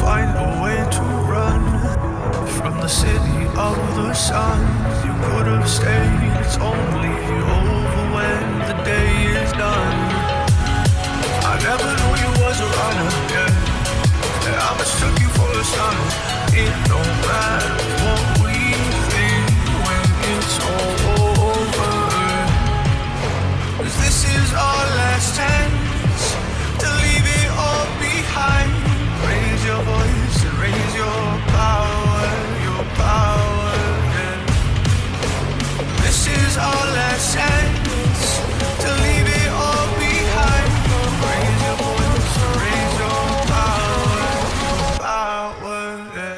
find a way to run from the city of the sun. You could have stayed, it's only over when the day is done. I never knew you was a runner, yeah. I mistook you for a son. It don't matter what we think when it's all over. 'Cause this is our last chance to leave it all behind. Raise your voice and raise your power, yeah. This is our last chance to leave it all behind. Raise your voice and raise your power, yeah.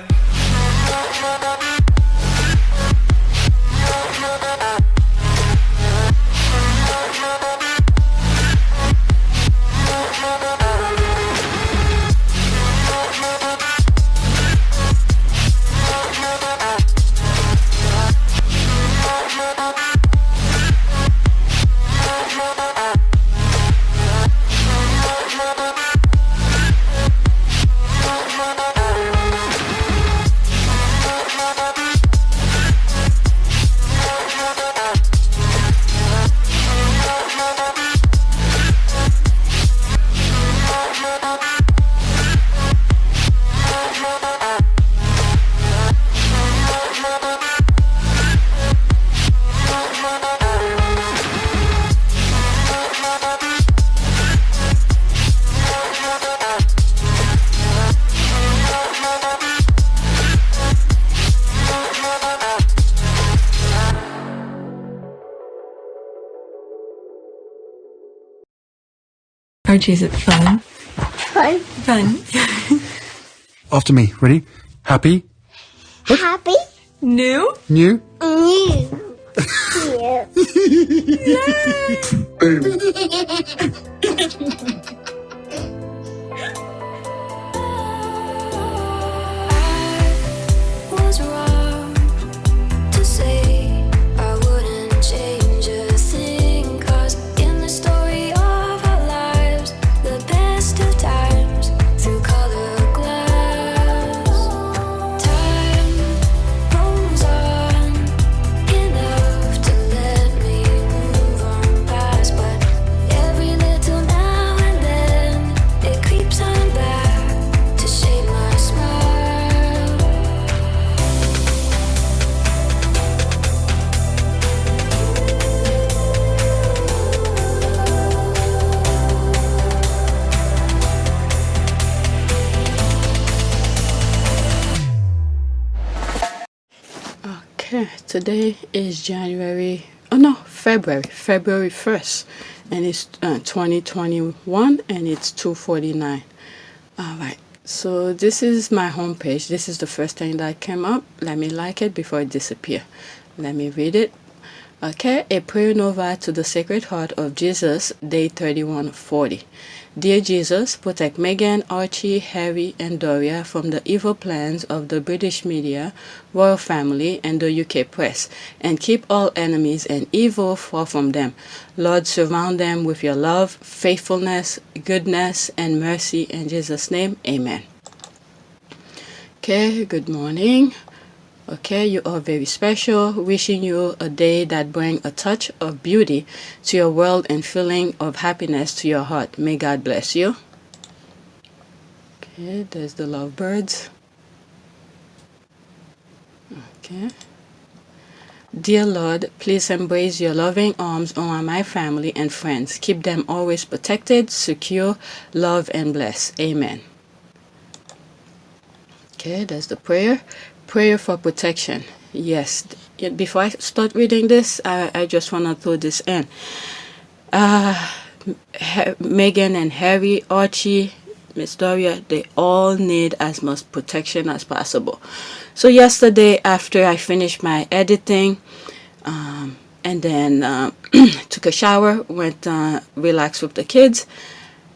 Archie, is it fun? Fun. Fun. After me. Ready? Happy? Happy. New? New? New. Was wrong to say I wouldn't change a thing, 'cause in the story of our lives, the best of times through color glass, time rolls on enough to let me move on past, but every little now and then it creeps on back to shape my smile. Okay, today is February 1st, and it's 2021, and it's 2:49. All right, so this is my homepage. This is the first thing that came up. Let me like it before it disappears. Let me read it. Okay, a prayer nova to the Sacred Heart of Jesus, day 3140. Dear Jesus, protect Meghan, Archie, Harry, and Doria from the evil plans of the British media, royal family, and the UK press, and keep all enemies and evil far from them. Lord, surround them with your love, faithfulness, goodness, and mercy. In Jesus' name, amen. Okay, good morning. Okay, you are very special. Wishing you a day that brings a touch of beauty to your world and feeling of happiness to your heart. May God bless you. Okay, there's the lovebirds. Okay. Dear Lord, please embrace your loving arms around my family and friends. Keep them always protected, secure, love, and blessed. Amen. Okay, there's the prayer. Prayer for protection. Yes. Before I start reading this, I just want to throw this in. Meghan and Harry, Archie, Miss Doria, they all need as much protection as possible. So yesterday, after I finished my editing, and then took a shower, went relaxed with the kids,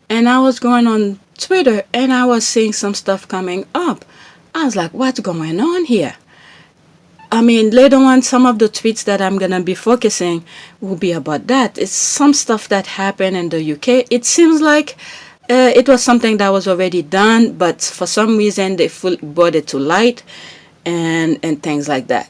and I was going on Twitter, and I was seeing some stuff coming up. I was like, what's going on here? I mean, later on, some of the tweets that I'm going to be focusing will be about that. It's some stuff that happened in the UK. It seems like it was something that was already done, but for some reason they fully brought it to light and things like that.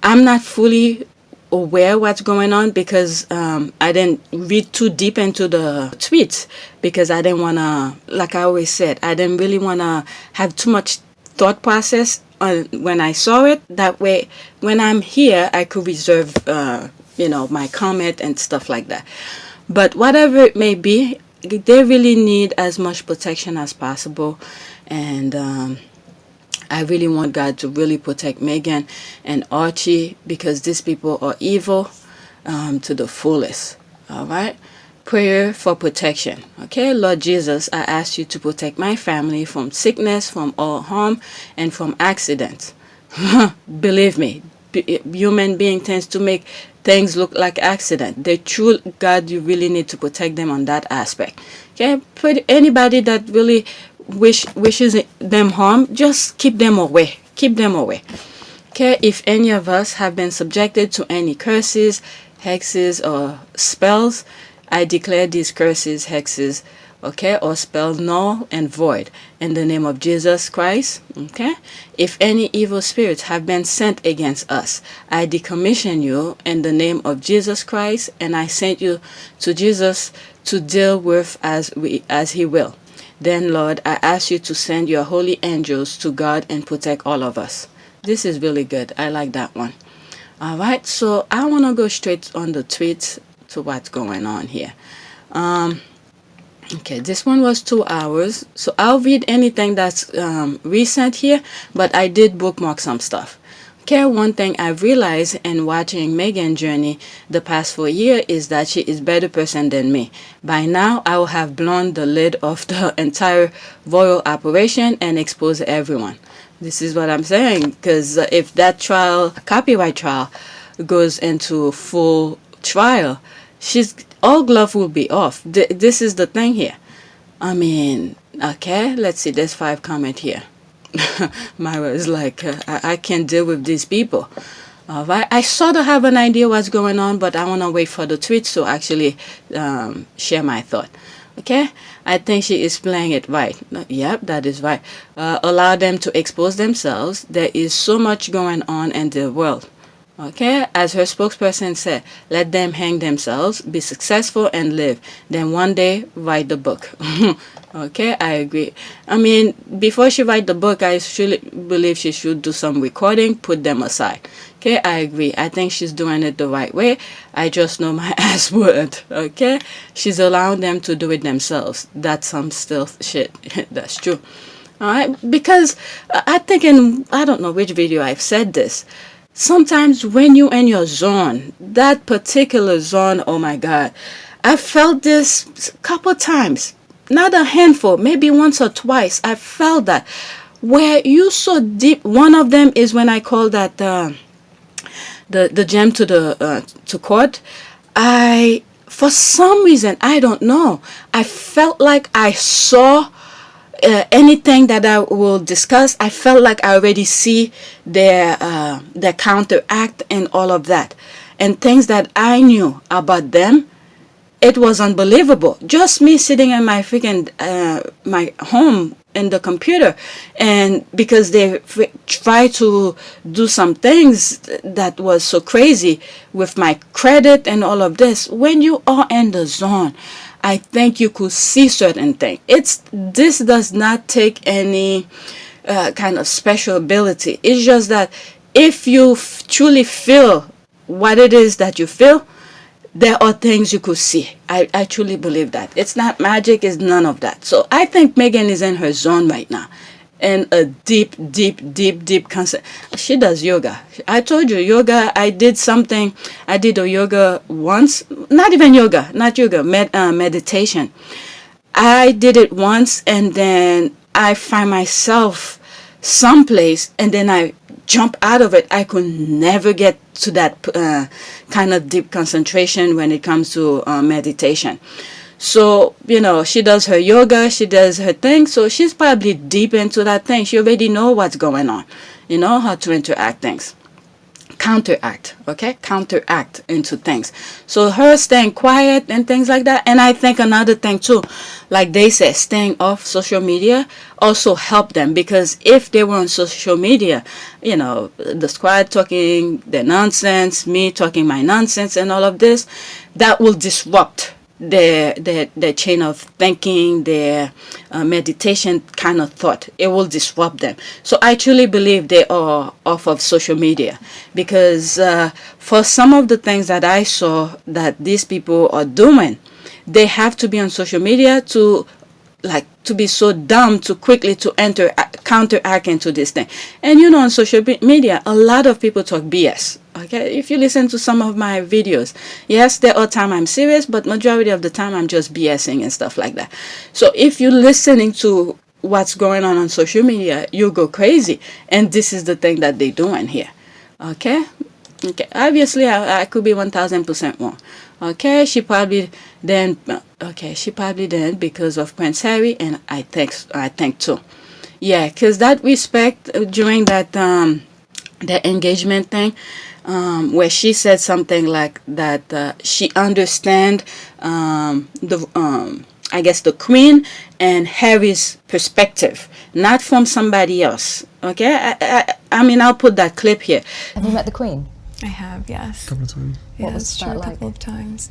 I'm not fully aware what's going on because I didn't read too deep into the tweets because I didn't want to, like I always said, I didn't really want to have too much thought process when I saw it. That way, when I'm here, I could reserve, my comment and stuff like that. But whatever it may be, they really need as much protection as possible. And I really want God to really protect Megan and Archie because these people are evil to the fullest. All right? Prayer for protection. Okay, Lord Jesus, I ask you to protect my family from sickness, from all harm, and from accidents. Believe me, human being tends to make things look like accident. They true God, you really need to protect them on that aspect. Okay, anybody that really wishes them harm, just keep them away. Keep them away. Okay, if any of us have been subjected to any curses, hexes, or spells, I declare these curses, hexes, okay, or spells null and void in the name of Jesus Christ. Okay, if any evil spirits have been sent against us, I decommission you in the name of Jesus Christ, and I sent you to Jesus to deal with as he will. Then, Lord, I ask you to send your holy angels to guard and protect all of us. This is really good. I like that one. All right, so I want to go straight on the tweets to what's going on here. Okay, this one was 2 hours, so I'll read anything that's recent here, but I did bookmark some stuff. Okay, one thing I've realized in watching Megan's journey the past 4 years is that she is a better person than me. By now, I will have blown the lid off the entire royal operation and exposed everyone. This is what I'm saying, because if that copyright trial, goes into full trial, all glove will be off. This is the thing here. I mean, okay, let's see, there's 5 comment here. Myra is like, I can't deal with these people. All right, I sort of have an idea what's going on, but I want to wait for the tweets to actually share my thought. Okay, I think she is playing it right. Yep, that is right. Allow them to expose themselves. There is so much going on in the world. Okay, as her spokesperson said, let them hang themselves, be successful, and live. Then one day, write the book. Okay, I agree. I mean, before she write the book, I truly believe she should do some recording, put them aside. Okay, I agree. I think she's doing it the right way. I just know my ass word. Okay, she's allowing them to do it themselves. That's some still shit. That's true. All right, because I think I don't know which video I've said this. Sometimes when you're in your zone, that particular zone, oh my God, I felt this a couple times, not a handful, maybe once or twice. I felt that where you so deep. One of them is when I called that the gem to court. For some reason, I don't know, I felt like I saw anything that I will discuss. I felt like I already see their counteract and all of that, and things that I knew about them. It was unbelievable. Just me sitting in my freaking my home in the computer, and because they try to do some things that was so crazy with my credit and all of this. When you are in the zone, I think you could see certain things. This does not take any kind of special ability. It's just that if you truly feel what it is that you feel, there are things you could see. I truly believe that. It's not magic, it's none of that. So I think Megan is in her zone right now. And a deep concept. She does yoga. I told you, yoga, I did a yoga once. Not even yoga, meditation. I did it once, and then I find myself someplace, and then I jump out of it. I could never get to that kind of deep concentration when it comes to meditation. So, she does her yoga, she does her thing, so she's probably deep into that thing. She already know what's going on, how to interact things. counteract, okay? Counteract into things. So her staying quiet and things like that. And I think another thing too, like they said, staying off social media also helped them, because if they were on social media, you know, the squad talking their nonsense, me talking my nonsense and all of this, that will disrupt their chain of thinking, their meditation kind of thought. It will disrupt them. So I truly believe they are off of social media, because for some of the things that I saw that these people are doing, they have to be on social media to be so dumb to quickly to counteract into this thing. And you know, on social media, a lot of people talk BS. Okay, if you listen to some of my videos, yes, there are times I'm serious, but majority of the time I'm just BSing and stuff like that. So if you're listening to what's going on social media, you go crazy. And this is the thing that they're doing here. Okay. Obviously, I could be 1000% wrong. Okay, she probably then because of Prince Harry, and I think too. Yeah, because that respect during that the engagement thing, where she said something like that, she understand I guess the Queen and Harry's perspective, not from somebody else. Okay, I mean, I'll put that clip here. Have you met the Queen? I have, yes. A couple of times. Yeah, was that's that true, a like? couple of times.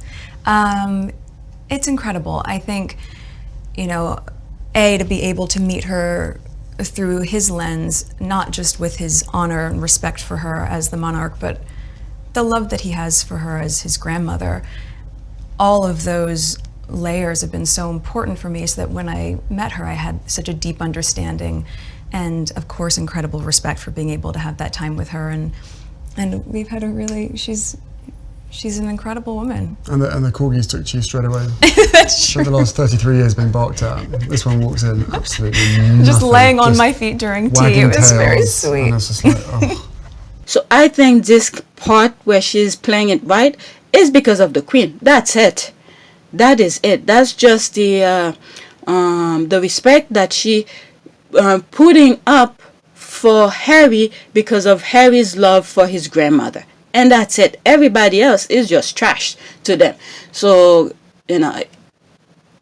It's incredible. I think, you know, to be able to meet her through his lens, not just with his honor and respect for her as the monarch, but the love that he has for her as his grandmother. All of those layers have been so important for me, so that when I met her, I had such a deep understanding and, of course, incredible respect for being able to have that time with her. And we've had a really, she's an incredible woman. And the corgis took to you straight away. That's true. For the last 33 years been barked at. This one walks in absolutely Just nothing, laying on just my feet during tea. wagging It was very tails, sweet. And it's just like, oh. So I think this part where she's playing it right is because of the Queen. That's it. That is it. That's just the respect that she putting up for Harry because of Harry's love for his grandmother. And that's it. Everybody else is just trash to them. So, you know,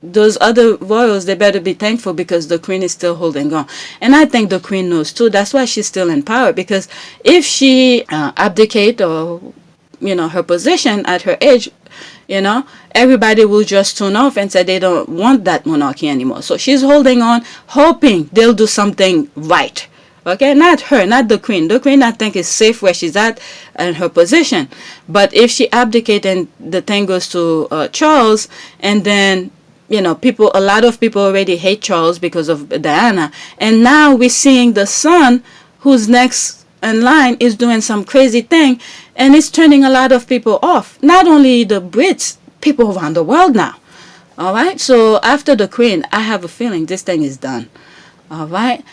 those other royals, they better be thankful, because the Queen is still holding on. And I think the Queen knows too. That's why she's still in power, because if she abdicate or, you know, her position at her age, you know, everybody will just tune off and say they don't want that monarchy anymore. So she's holding on, hoping they'll do something right. Okay, not her, not the Queen. The Queen, I think, is safe where she's at in her position. But if she abdicates and the thing goes to Charles, and then, you know, a lot of people already hate Charles because of Diana. And now we're seeing the son, who's next in line, is doing some crazy thing, and it's turning a lot of people off. Not only the Brits, people around the world now. All right, so after the Queen, I have a feeling this thing is done. All right.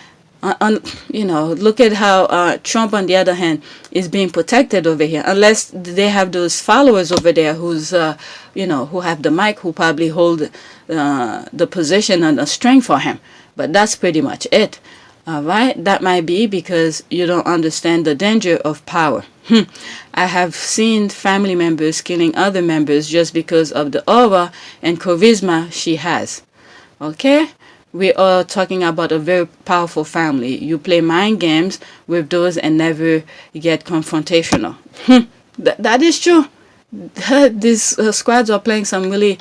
You know, look at how Trump, on the other hand, is being protected over here. Unless they have those followers over there who's, you know, who have the mic, who probably hold the position and the strength for him. But that's pretty much it. All right, that might be because you don't understand the danger of power. I have seen family members killing other members just because of the aura and charisma she has. Okay? We are talking about a very powerful family. You play mind games with those and never get confrontational. That is true. These squads are saying some really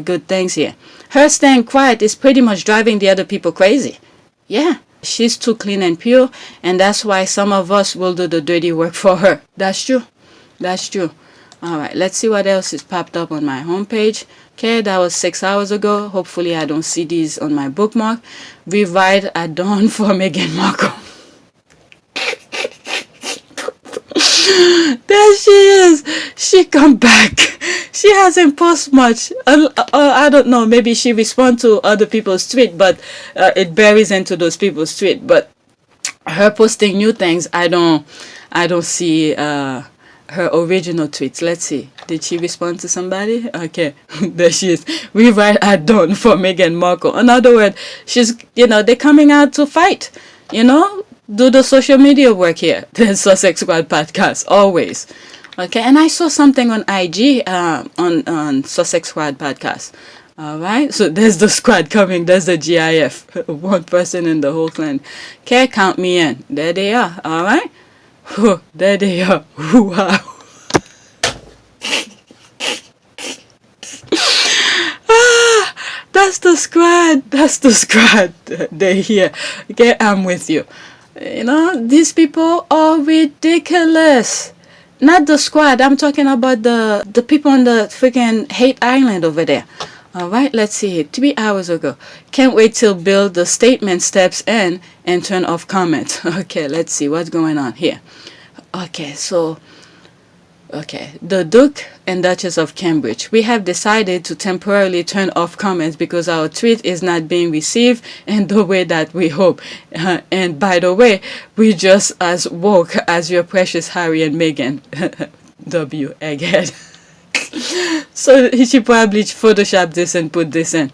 good things here. Her staying quiet is pretty much driving the other people crazy. Yeah, she's too clean and pure, and that's why some of us will do the dirty work for her. That's true. That's true. All right, let's see what else is popped up on my homepage. Okay, that was 6 hours ago. Hopefully I don't see these on my bookmark. Rewrite at dawn for Meghan Markle. There she is. She come back. She hasn't posted much. I don't know. Maybe she responds to other people's tweet, but it buries into those people's tweet. But her posting new things, I don't see her original tweets. Let's see. Did she respond to somebody? Okay, there she is. Rewrite at dawn for Meghan Markle. In other words, she's, you know, they're coming out to fight. You know, do the social media work here. The Sussex Squad podcast, always. Okay, and I saw something on IG on Sussex Squad podcast. All right, so there's the squad coming. There's the GIF. One person in the whole clan. Okay, count me in. There they are. All right, there they are. Wow. That's the squad. That's the squad. They're here. Okay, I'm with you. You know, these people are ridiculous. Not the squad. I'm talking about the people on the freaking hate island over there. All right, let's see. 3 hours ago. Can't wait till Bill the statement steps in and turn off comments. Okay, let's see what's going on here. Okay, so... Okay, the Duke and Duchess of Cambridge. We have decided to temporarily turn off comments because our tweet is not being received in the way that we hope. And by the way, we just as woke as your precious Harry and Meghan. W, egghead. So he should probably Photoshop this and put this in.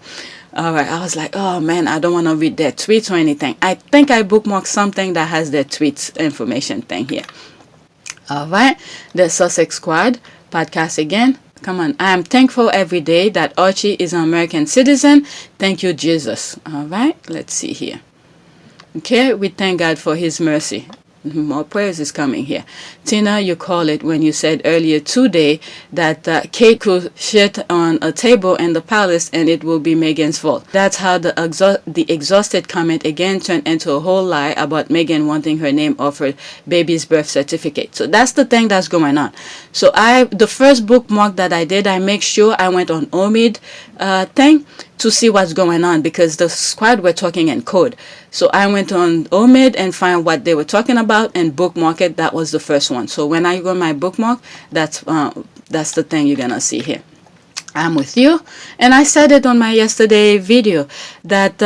Alright, I was like, oh man, I don't want to read their tweets or anything. I think I bookmarked something that has their tweets information thing here. Alright, the Sussex Squad podcast again. Come on, I am thankful every day that Archie is an American citizen. Thank you, Jesus. Alright, let's see here. Okay, we thank God for his mercy. More prayers is coming here. Tina, you call it when you said earlier today that Kate could shit on a table in the palace and it will be Meghan's fault. That's how the exhausted comment again turned into a whole lie about Meghan wanting her name off her baby's birth certificate. So that's the thing that's going on. So the first bookmark that I did, I make sure I went on Omid thing to see what's going on because the squad were talking in code. So I went on Omid and find what they were talking about and bookmark it. That was the first one. So when I go my bookmark, that's the thing you're gonna see here. I'm with you, and I said it on my yesterday video that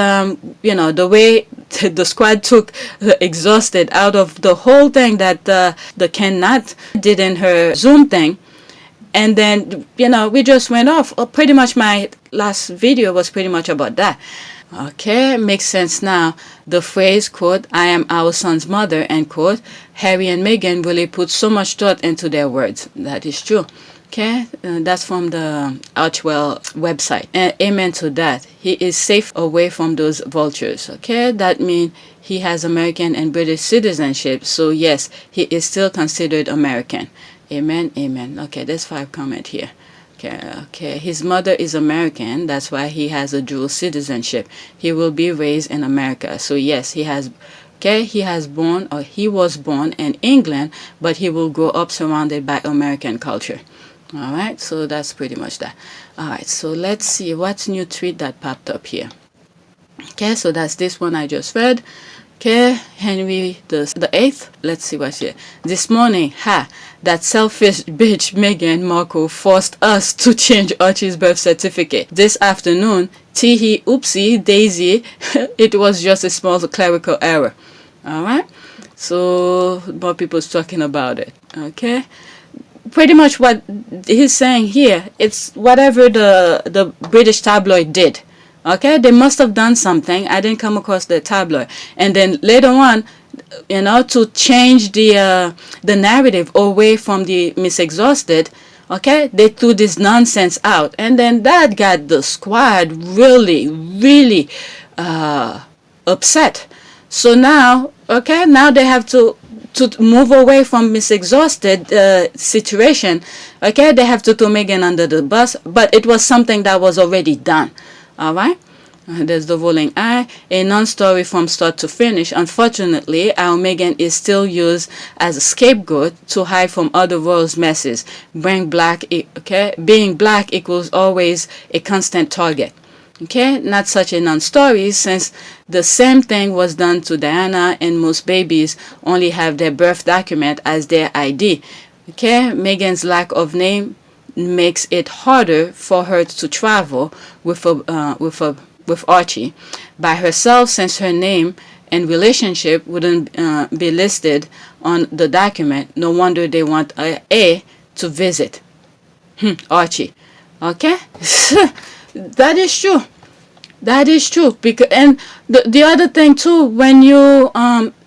you know, the way the squad took the exhausted out of the whole thing that the Ken Nat did in her Zoom thing. And then, you know, we just went off. Pretty much my last video was pretty much about that. Okay, makes sense now. The phrase, quote, I am our son's mother, end quote. Harry and Meghan really put so much thought into their words. That is true. Okay, that's from the Archwell website. Amen to that. He is safe away from those vultures. Okay, that means he has American and British citizenship. So yes, he is still considered American. Amen, amen. Okay, there's 5 comments here. Okay. His mother is American. That's why he has a dual citizenship. He will be raised in America. So yes, he was born in England, but he will grow up surrounded by American culture. All right, so that's pretty much that. All right, so let's see what's new tweet that popped up here. Okay, so that's this one I just read. Okay, Henry the 8th. Let's see what's here. This morning, that selfish bitch Meghan Markle forced us to change Archie's birth certificate. This afternoon, teehee, oopsie, daisy, it was just a small clerical error. Alright, so more people's talking about it. Okay, pretty much what he's saying here, it's whatever the British tabloid did. Okay, they must have done something. I didn't come across the tabloid. And then later on, you know, to change the narrative away from the Miss Exhausted, okay, they threw this nonsense out. And then that got the squad really, really upset. So now, okay, now they have to move away from Miss Exhausted situation. Okay, they have to throw Meghan under the bus. But it was something that was already done. All right, there's the rolling eye, a non-story from start to finish. Unfortunately, our Meghan is still used as a scapegoat to hide from other royals' messes. Being black equals always a constant target. Okay, not such a non-story since the same thing was done to Diana, and most babies only have their birth document as their ID. Okay, Meghan's lack of name makes it harder for her to travel with Archie by herself since her name and relationship wouldn't be listed on the document. No wonder they want A to visit Archie. Okay, that is true. That is true. Because and the other thing too, when you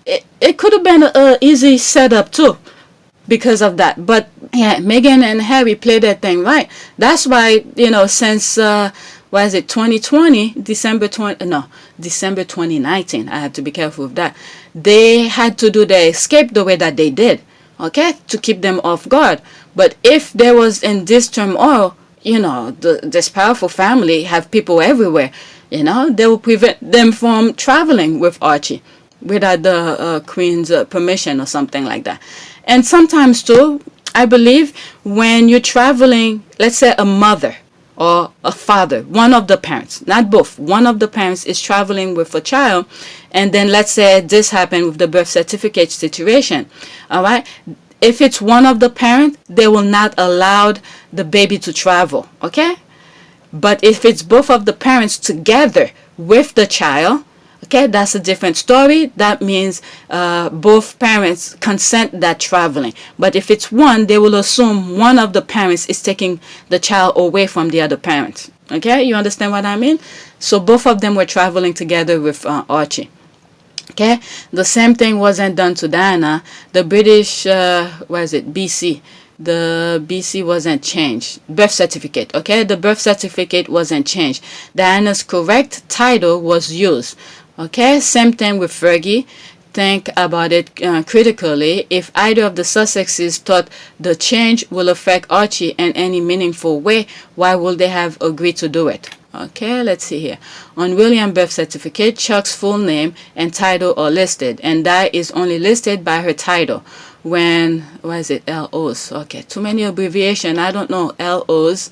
it could have been a easy setup too, because of that. But yeah, Meghan and Harry played that thing right. That's why, since 2020, December 2019, I have to be careful with that, they had to do the escape the way that they did, okay, to keep them off guard. But if there was in this turmoil, this powerful family have people everywhere, they will prevent them from traveling with Archie without the Queen's permission or something like that. And sometimes too, I believe when you're traveling, let's say a mother or a father, one of the parents, not both, one of the parents is traveling with a child, and then let's say this happened with the birth certificate situation, all right? If it's one of the parents, they will not allow the baby to travel, okay? But if it's both of the parents together with the child, okay, that's a different story. That means both parents consent that traveling. But if it's one, they will assume one of the parents is taking the child away from the other parent. Okay, you understand what I mean? So both of them were traveling together with Archie. Okay, the same thing wasn't done to Diana. The British, BC? The BC wasn't changed. Birth certificate, okay? The birth certificate wasn't changed. Diana's correct title was used. Okay, same thing with Fergie. Think about it critically. If either of the Sussexes thought the change will affect Archie in any meaningful way, why would they have agreed to do it? Okay, let's see here. On William's birth certificate, Chuck's full name and title are listed, and Di is only listed by her title. When, LOs? Okay, too many abbreviation. I don't know. LOs.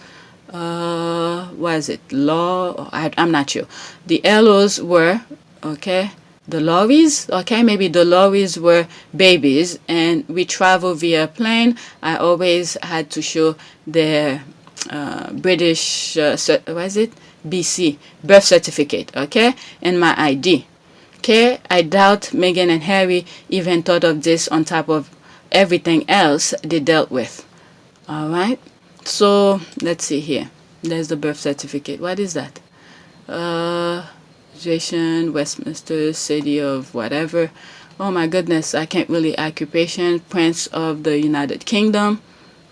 Law? I'm not sure. The LOs were, okay, the lorries, okay, maybe the lorries were babies, and we travel via plane. I always had to show their British, BC birth certificate, okay, and my ID. Okay, I doubt Meghan and Harry even thought of this on top of everything else they dealt with. All right, so let's see here. There's the birth certificate. What is that? Westminster, city of whatever. Oh my goodness, I can't really. Occupation, Prince of the United Kingdom.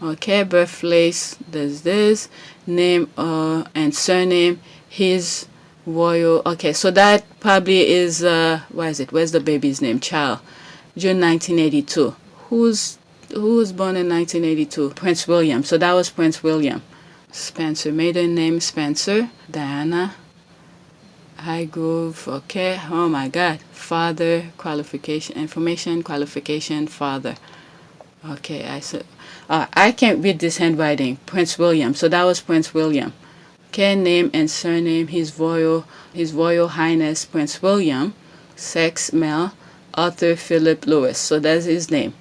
Okay, birthplace, there's this. Name and surname, his royal. Okay, so that probably is, where's the baby's name? Child. June 1982. Who was born in 1982? Prince William. So that was Prince William. Spencer, maiden name Spencer. Diana. Highgrove, okay. Oh my God. Father, qualification, information, qualification, father. Okay, I said, I can't read this handwriting. Prince William. So that was Prince William. Okay, name and surname, His Royal Highness Prince William. Sex, male. Arthur Philip Lewis. So that's his name.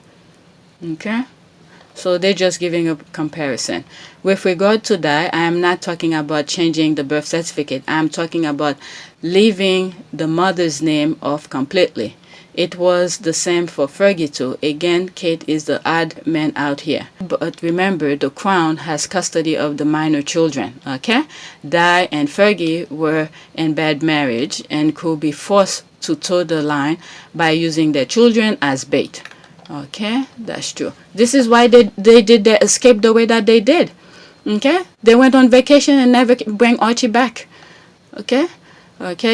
Okay. So they're just giving a comparison. With regard to that, I am not talking about changing the birth certificate. I'm talking about leaving the mother's name off completely. It was the same for Fergie too. Again, Kate is the odd man out here. But remember, the Crown has custody of the minor children, okay? Di and Fergie were in bad marriage and could be forced to toe the line by using their children as bait. Okay, that's true. This is why they did their escape the way that they did. Okay, they went on vacation and never bring Archie back. Okay,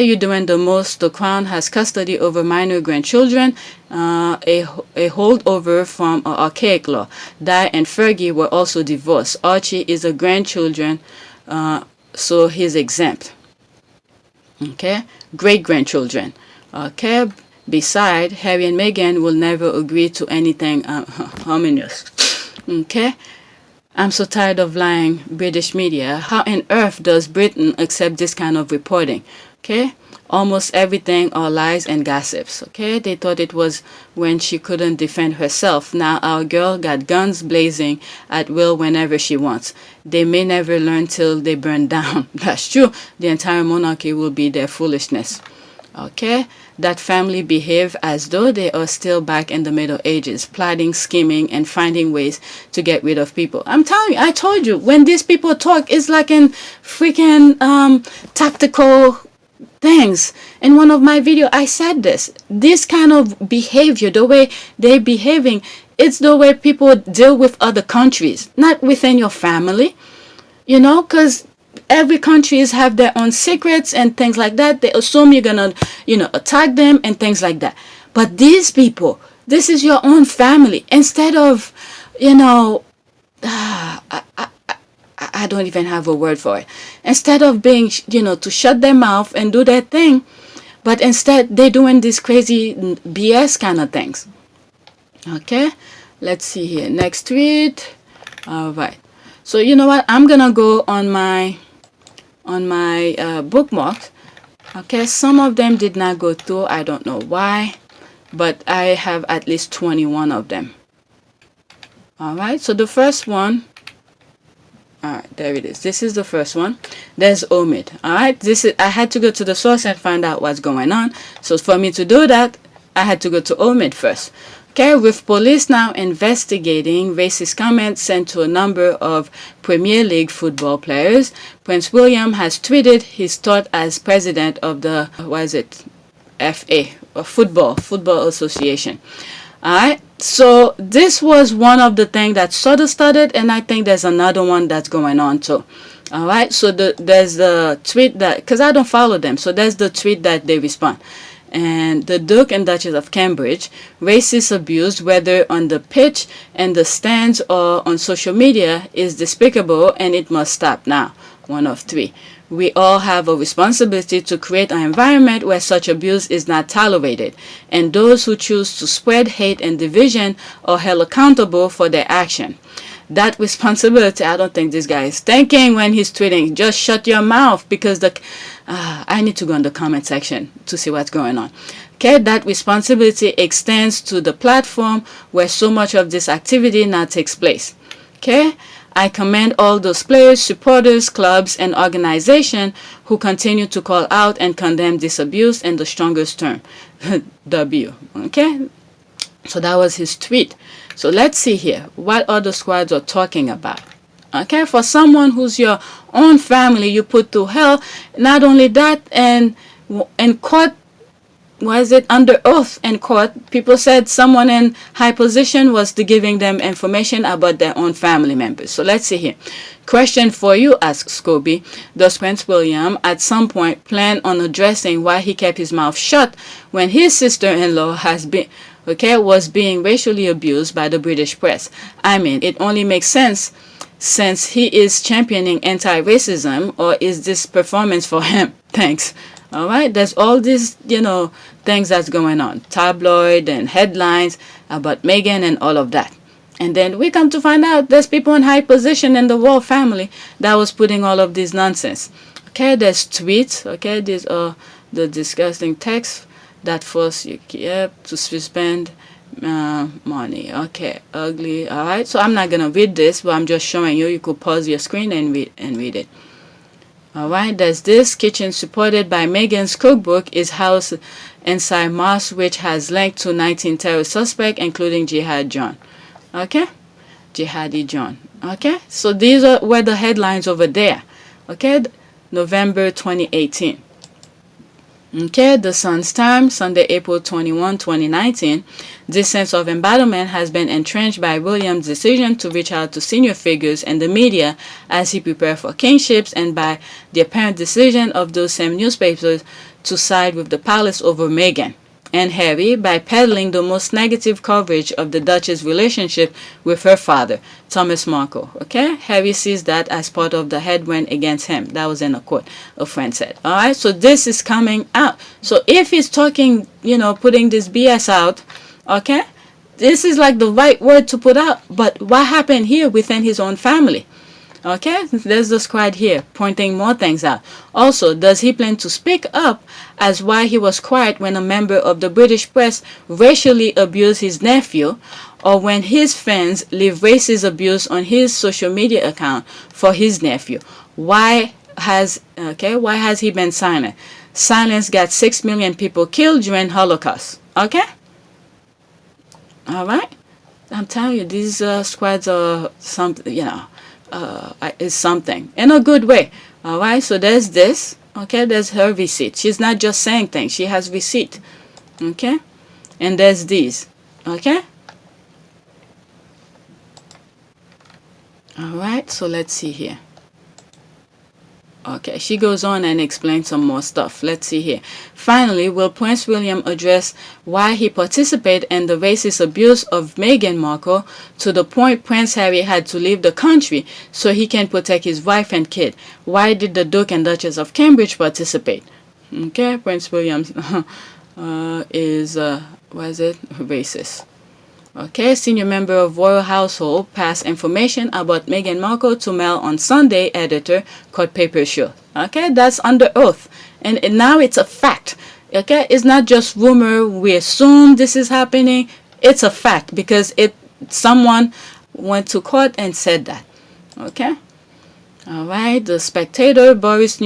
you're doing the most. The Crown has custody over minor grandchildren, a holdover from archaic law. Di and Fergie were also divorced. Archie is a grandchildren, so he's exempt. Okay, great grandchildren. Okay. Besides, Harry and Meghan will never agree to anything ominous. Okay? I'm so tired of lying British media. How on earth does Britain accept this kind of reporting? Okay? Almost everything are lies and gossips. Okay? They thought it was when she couldn't defend herself. Now our girl got guns blazing at will whenever she wants. They may never learn till they burn down. That's true. The entire monarchy will be their foolishness. Okay? That family behave as though they are still back in the Middle Ages, plotting, scheming, and finding ways to get rid of people. I'm telling you, I told you, when these people talk, it's like in freaking tactical things. In one of my video, I said this kind of behavior, the way they're behaving, it's the way people deal with other countries, not within your family, you know, because every countries have their own secrets and things like that. They assume you're gonna, you know, attack them and things like that. But these people, this is your own family. Instead of, you know, I don't even have a word for it. Instead of being, you know, to shut their mouth and do their thing, but instead they're doing these crazy BS kind of things. Okay, let's see here. Next tweet. All right. So you know what? I'm gonna go on my bookmarks. Okay, some of them did not go through. I don't know why, but I have at least 21 of them. All right. So the first one. All right, there it is. This is the first one. There's Omid. All right, this is. I had to go to the source and find out what's going on. So for me to do that, I had to go to Omid first. Okay, with police now investigating racist comments sent to a number of Premier League football players, Prince William has tweeted his thought as president of the FA, Football Association. Alright, so this was one of the things that sort of started, and I think there's another one that's going on too. Alright, so there's the tweet that, because I don't follow them, so there's the tweet that they respond. And the Duke and Duchess of Cambridge, racist abuse, whether on the pitch and the stands or on social media, is despicable and it must stop now. One of three. We all have a responsibility to create an environment where such abuse is not tolerated, and those who choose to spread hate and division are held accountable for their action. That responsibility, I don't think this guy is thinking when he's tweeting. Just shut your mouth, because I need to go in the comment section to see what's going on. Okay, that responsibility extends to the platform where so much of this activity now takes place. Okay, I commend all those players, supporters, clubs, and organizations who continue to call out and condemn this abuse in the strongest term. W. Okay, so that was his tweet. So let's see here what other squads are talking about. Okay, for someone who's your own family, you put through hell. Not only that, and in court, under oath in court, people said someone in high position was giving them information about their own family members. So let's see here. Question for you, asks Scobie. Does Prince William at some point plan on addressing why he kept his mouth shut when his sister-in-law was being racially abused by the British press? I mean, it only makes sense since he is championing anti-racism, or is this performance for him? Thanks. All right, there's all these, things that's going on. Tabloid and headlines about Meghan and all of that. And then we come to find out there's people in high position in the royal family that was putting all of this nonsense. Okay, there's tweets. Okay, these are the disgusting texts that force you to suspend money. Okay, ugly. All right, so I'm not going to read this, but I'm just showing you. You could pause your screen and read it. Alright, there's this. Kitchen supported by Meghan's cookbook is housed inside mosque, which has linked to 19 terror suspects, including Jihad John. Okay? Jihadi John. Okay? So these were the headlines over there. Okay? November 2018. Okay, the Sun's Time, Sunday, April 21, 2019. This sense of embattlement has been entrenched by William's decision to reach out to senior figures in the media as he prepared for kingships, and by the apparent decision of those same newspapers to side with the palace over Meghan and Harry by peddling the most negative coverage of the Duchess' relationship with her father, Thomas Markle. Okay, Harry sees that as part of the headwind against him. That was in a quote a friend said. All right, so this is coming out. So if he's talking, putting this BS out, okay, this is like the right word to put out. But what happened here within his own family? Okay, there's the squad here pointing more things out. Also, does he plan to speak up as why he was quiet when a member of the British press racially abused his nephew, or when his fans leave racist abuse on his social media account for his nephew? Why has he been silent? Silence got 6 million people killed during Holocaust. Okay? All right? I'm telling you, these squads are something, is something in a good way. All right, so there's this. Okay, there's her receipt. She's not just saying things. She has receipt. Okay, and there's these. Okay. All right, so let's see here. Okay, she goes on and explains some more stuff. Let's see here. Finally, will Prince William address why he participated in the racist abuse of Meghan Markle to the point Prince Harry had to leave the country so he can protect his wife and kid? Why did the Duke and Duchess of Cambridge participate? Okay, Prince William is, racist. Okay, senior member of royal household passed information about Meghan Markle to Mail on Sunday editor court paper show. Okay, that's under oath. And now it's a fact. Okay, it's not just rumor. We assume this is happening. It's a fact because someone went to court and said that. Okay. All right, the Spectator, Boris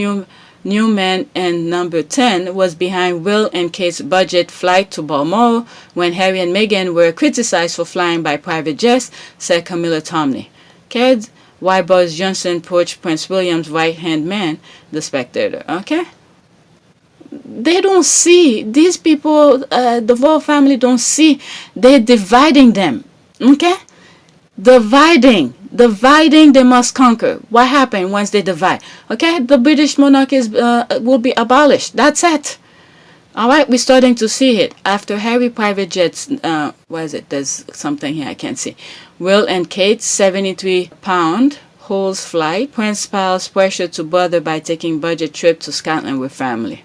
Newman and Number 10 was behind Will and Kate's budget flight to Balmoral when Harry and Meghan were criticized for flying by private jets, said Camilla Tomley. Okay, why Boris Johnson poached Prince William's right-hand man, The Spectator. Okay, they don't see, these people, the royal family don't see, they're dividing them. Okay, dividing, they must conquer. What happened once they divide? Okay, the British monarchy will be abolished. That's it. All right, we're starting to see it. After Harry private jets, what is it? There's something here I can't see. Will and Kate, 73-pound Hull's flight. Prince piles pressure to brother by taking budget trip to Scotland with family.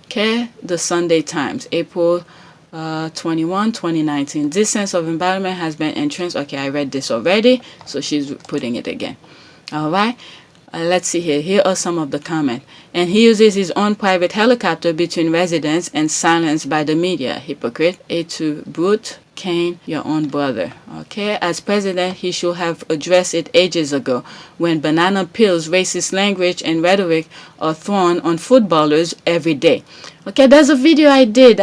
Okay, the Sunday Times, April 21, 2019. This sense of embarrassment has been entrenched. Okay, I read this already, so she's putting it again. All right, let's see here. Here are some of the comments. And he uses his own private helicopter between residents and silenced by the media. Hypocrite. A to brute. Kane, your own brother. Okay, as president, he should have addressed it ages ago when banana peels, racist language, and rhetoric are thrown on footballers every day. Okay, there's a video I did.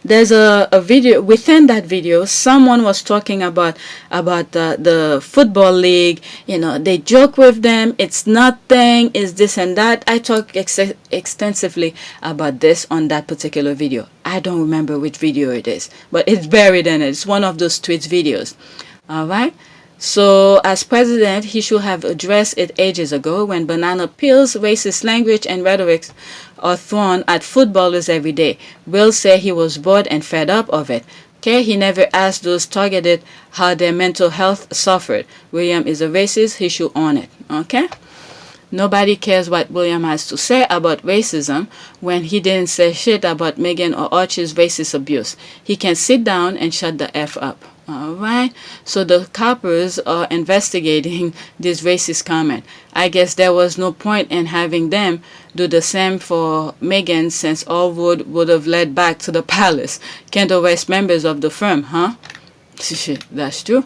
There's a video. Within that video, someone was talking about the football league. You know, they joke with them. It's nothing. It's this and that. I talk extensively about this on that particular video. I don't remember which video it is, but it's buried in it. It's one of those tweets videos. All right. So, as president, he should have addressed it ages ago when banana peels, racist language, and rhetoric are thrown at footballers every day. Will said he was bored and fed up of it. Okay, he never asked those targeted how their mental health suffered. William is a racist, he should own it. Okay? Nobody cares what William has to say about racism when he didn't say shit about Meghan or Archie's racist abuse. He can sit down and shut the F up. All right, so the coppers are investigating this racist comment. I guess there was no point in having them do the same for Meghan since all would have led back to the palace. Can't arrest members of the firm, huh? That's true.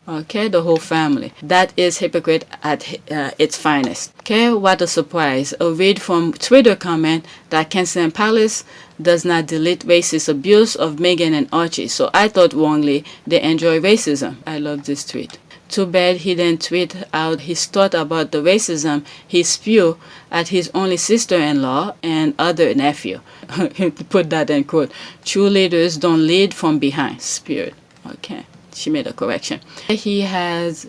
Okay, the whole family. That is hypocrite at its finest. Okay, what a surprise. A read from Twitter comment that Kensington Palace does not delete racist abuse of Meghan and Archie. So I thought wrongly they enjoy racism. I love this tweet. Too bad he didn't tweet out his thought about the racism he spewed at his only sister-in-law and other nephew. Put that in quote. True leaders don't lead from behind. Spirit. Okay. She made a correction. He has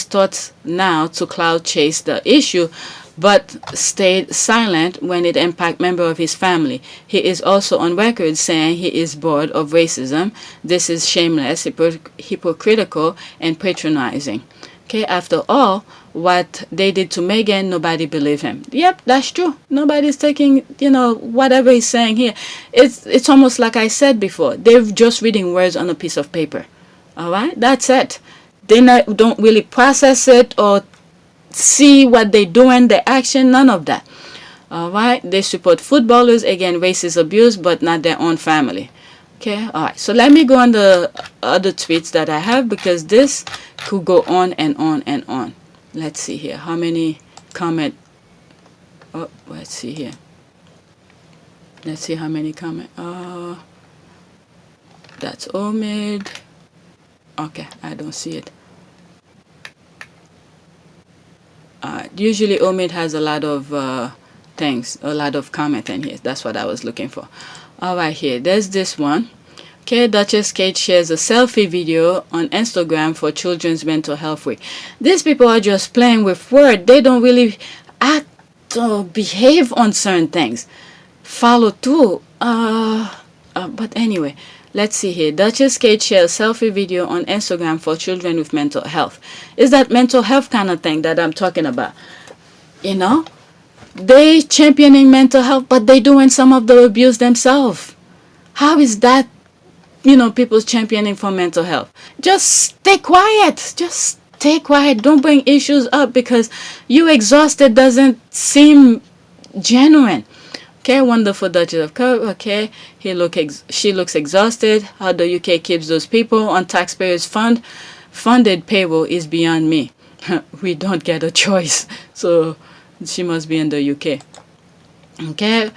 thoughts now to cloud chase the issue, but stayed silent when it impacted member of his family. He is also on record saying he is bored of racism. This is shameless, hypocritical, and patronizing. Okay, after all, what they did to Meghan, nobody believed him. Yep, that's true. Nobody's taking, whatever he's saying here. It's almost like I said before. They're just reading words on a piece of paper. All right, that's it. They don't really process it or see what they're doing, the action, none of that. All right, they support footballers against racist abuse, but not their own family. Okay, all right. So let me go on the other tweets that I have because this could go on and on and on. Let's see here. How many comment? Oh, let's see here. Let's see how many comment. That's Omid. Okay, I don't see it. right. Usually Omid has a lot of things, a lot of comment in here. That's what I was looking for. All right, here. There's this one. Okay, Duchess Kate shares a selfie video on Instagram for Children's Mental Health Week. These people are just playing with words. They don't really act or behave on certain things. Follow through. But anyway, let's see here. Duchess Kate shares selfie video on Instagram for children with mental health. Is that mental health kind of thing that I'm talking about? You know? They championing mental health, but they doing some of the abuse themselves. How is that, people championing for mental health? Just stay quiet. Just stay quiet. Don't bring issues up because you exhausted doesn't seem genuine. Okay, wonderful Duchess of Coke. Okay, she looks exhausted. How the UK keeps those people on taxpayers' funded payroll is beyond me. We don't get a choice. So she must be in the UK. Okay,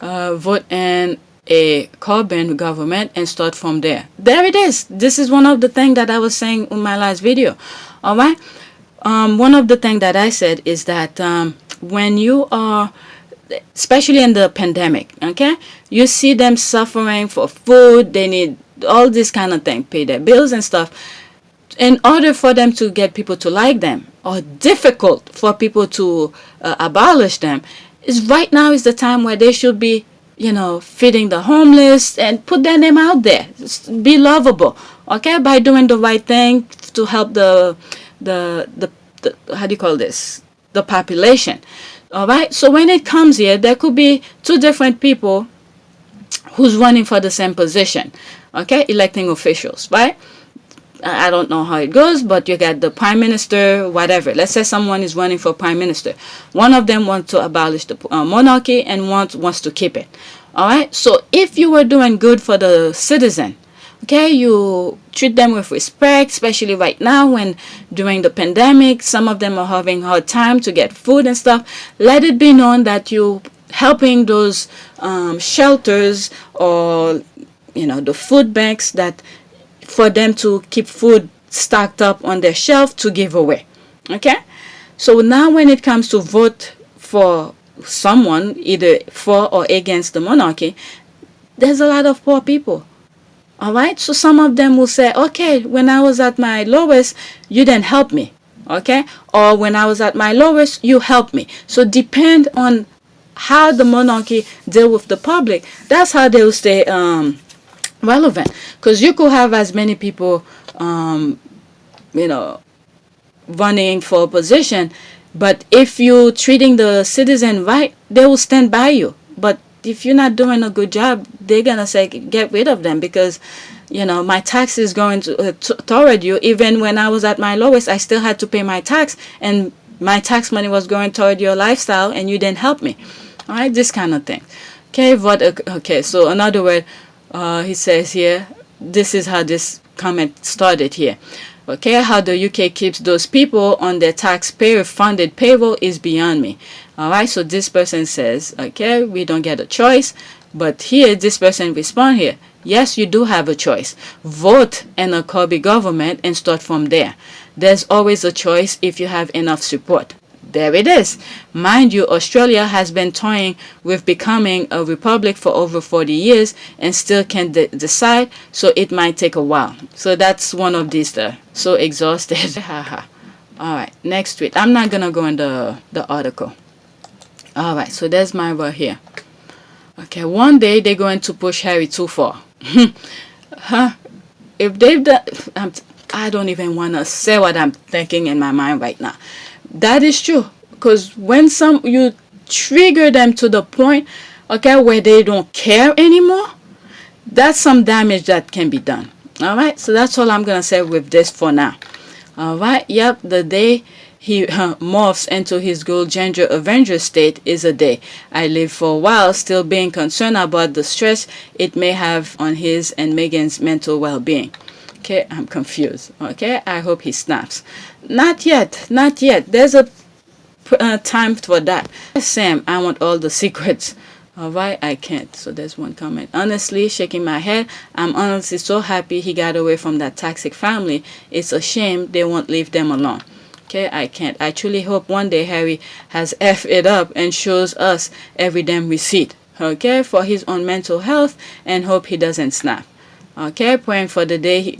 vote in a Corbyn government and start from there. There it is. This is one of the things that I was saying in my last video. All right. One of the things that I said is that when you are, especially in the pandemic, okay, you see them suffering for food. They need all this kind of thing, pay their bills and stuff. In order for them to get people to like them, or difficult for people to abolish them, is right now is the time where they should be, feeding the homeless and put their name out there. Just be lovable, okay, by doing the right thing to help the how do you call this? The population. All right. So when it comes here, there could be two different people who's running for the same position. Okay, electing officials, right? I don't know how it goes, but you got the prime minister, whatever. Let's say someone is running for prime minister. One of them wants to abolish the monarchy and wants to keep it. All right. So if you were doing good for the citizen, okay, you treat them with respect, especially right now when during the pandemic, some of them are having a hard time to get food and stuff. Let it be known that you helping those shelters or, the food banks that for them to keep food stocked up on their shelf to give away. Okay? So now when it comes to vote for someone, either for or against the monarchy, there's a lot of poor people. All right? So some of them will say, okay, when I was at my lowest, you didn't help me. Okay? Or when I was at my lowest, you helped me. So depend on how the monarchy deal with the public. That's how they will stay relevant, because you could have as many people running for a position, but if you treating the citizen right, they will stand by you. But if you're not doing a good job, they're gonna say get rid of them because my tax is going to toward you. Even when I was at my lowest, I still had to pay my tax, and my tax money was going toward your lifestyle, and you didn't help me. All right, this kind of thing. Okay, okay. So another word. He says here, this is how this comment started here. Okay, how the UK keeps those people on their taxpayer-funded payroll is beyond me. All right, so this person says, okay, we don't get a choice. But here, this person respond here. Yes, you do have a choice. Vote in a Scobie government and start from there. There's always a choice if you have enough support. There it is. Mind you, Australia has been toying with becoming a republic for over 40 years and still can't decide, so it might take a while. So that's one of these so exhausted. All right, next tweet. I'm not going to go in the article. All right, so there's my word here. Okay, one day they're going to push Harry too far. If they've done... I don't even want to say what I'm thinking in my mind right now. That is true, because when you trigger them to the point, okay, where they don't care anymore, that's some damage that can be done. All right, so that's all I'm gonna say with this for now. All right, yep, the day he morphs into his gold gender Avenger state is a day I live for a while, still being concerned about the stress it may have on his and Meghan's mental well-being. Okay, I'm confused. Okay, I hope he snaps. Not yet. There's a time for that. Sam, I want all the secrets. All right, I can't. So there's one comment. Honestly, shaking my head, I'm honestly so happy he got away from that toxic family. It's a shame they won't leave them alone. Okay, I can't. I truly hope one day Harry has F it up and shows us every damn receipt. Okay, for his own mental health, and hope he doesn't snap. Okay, praying for the day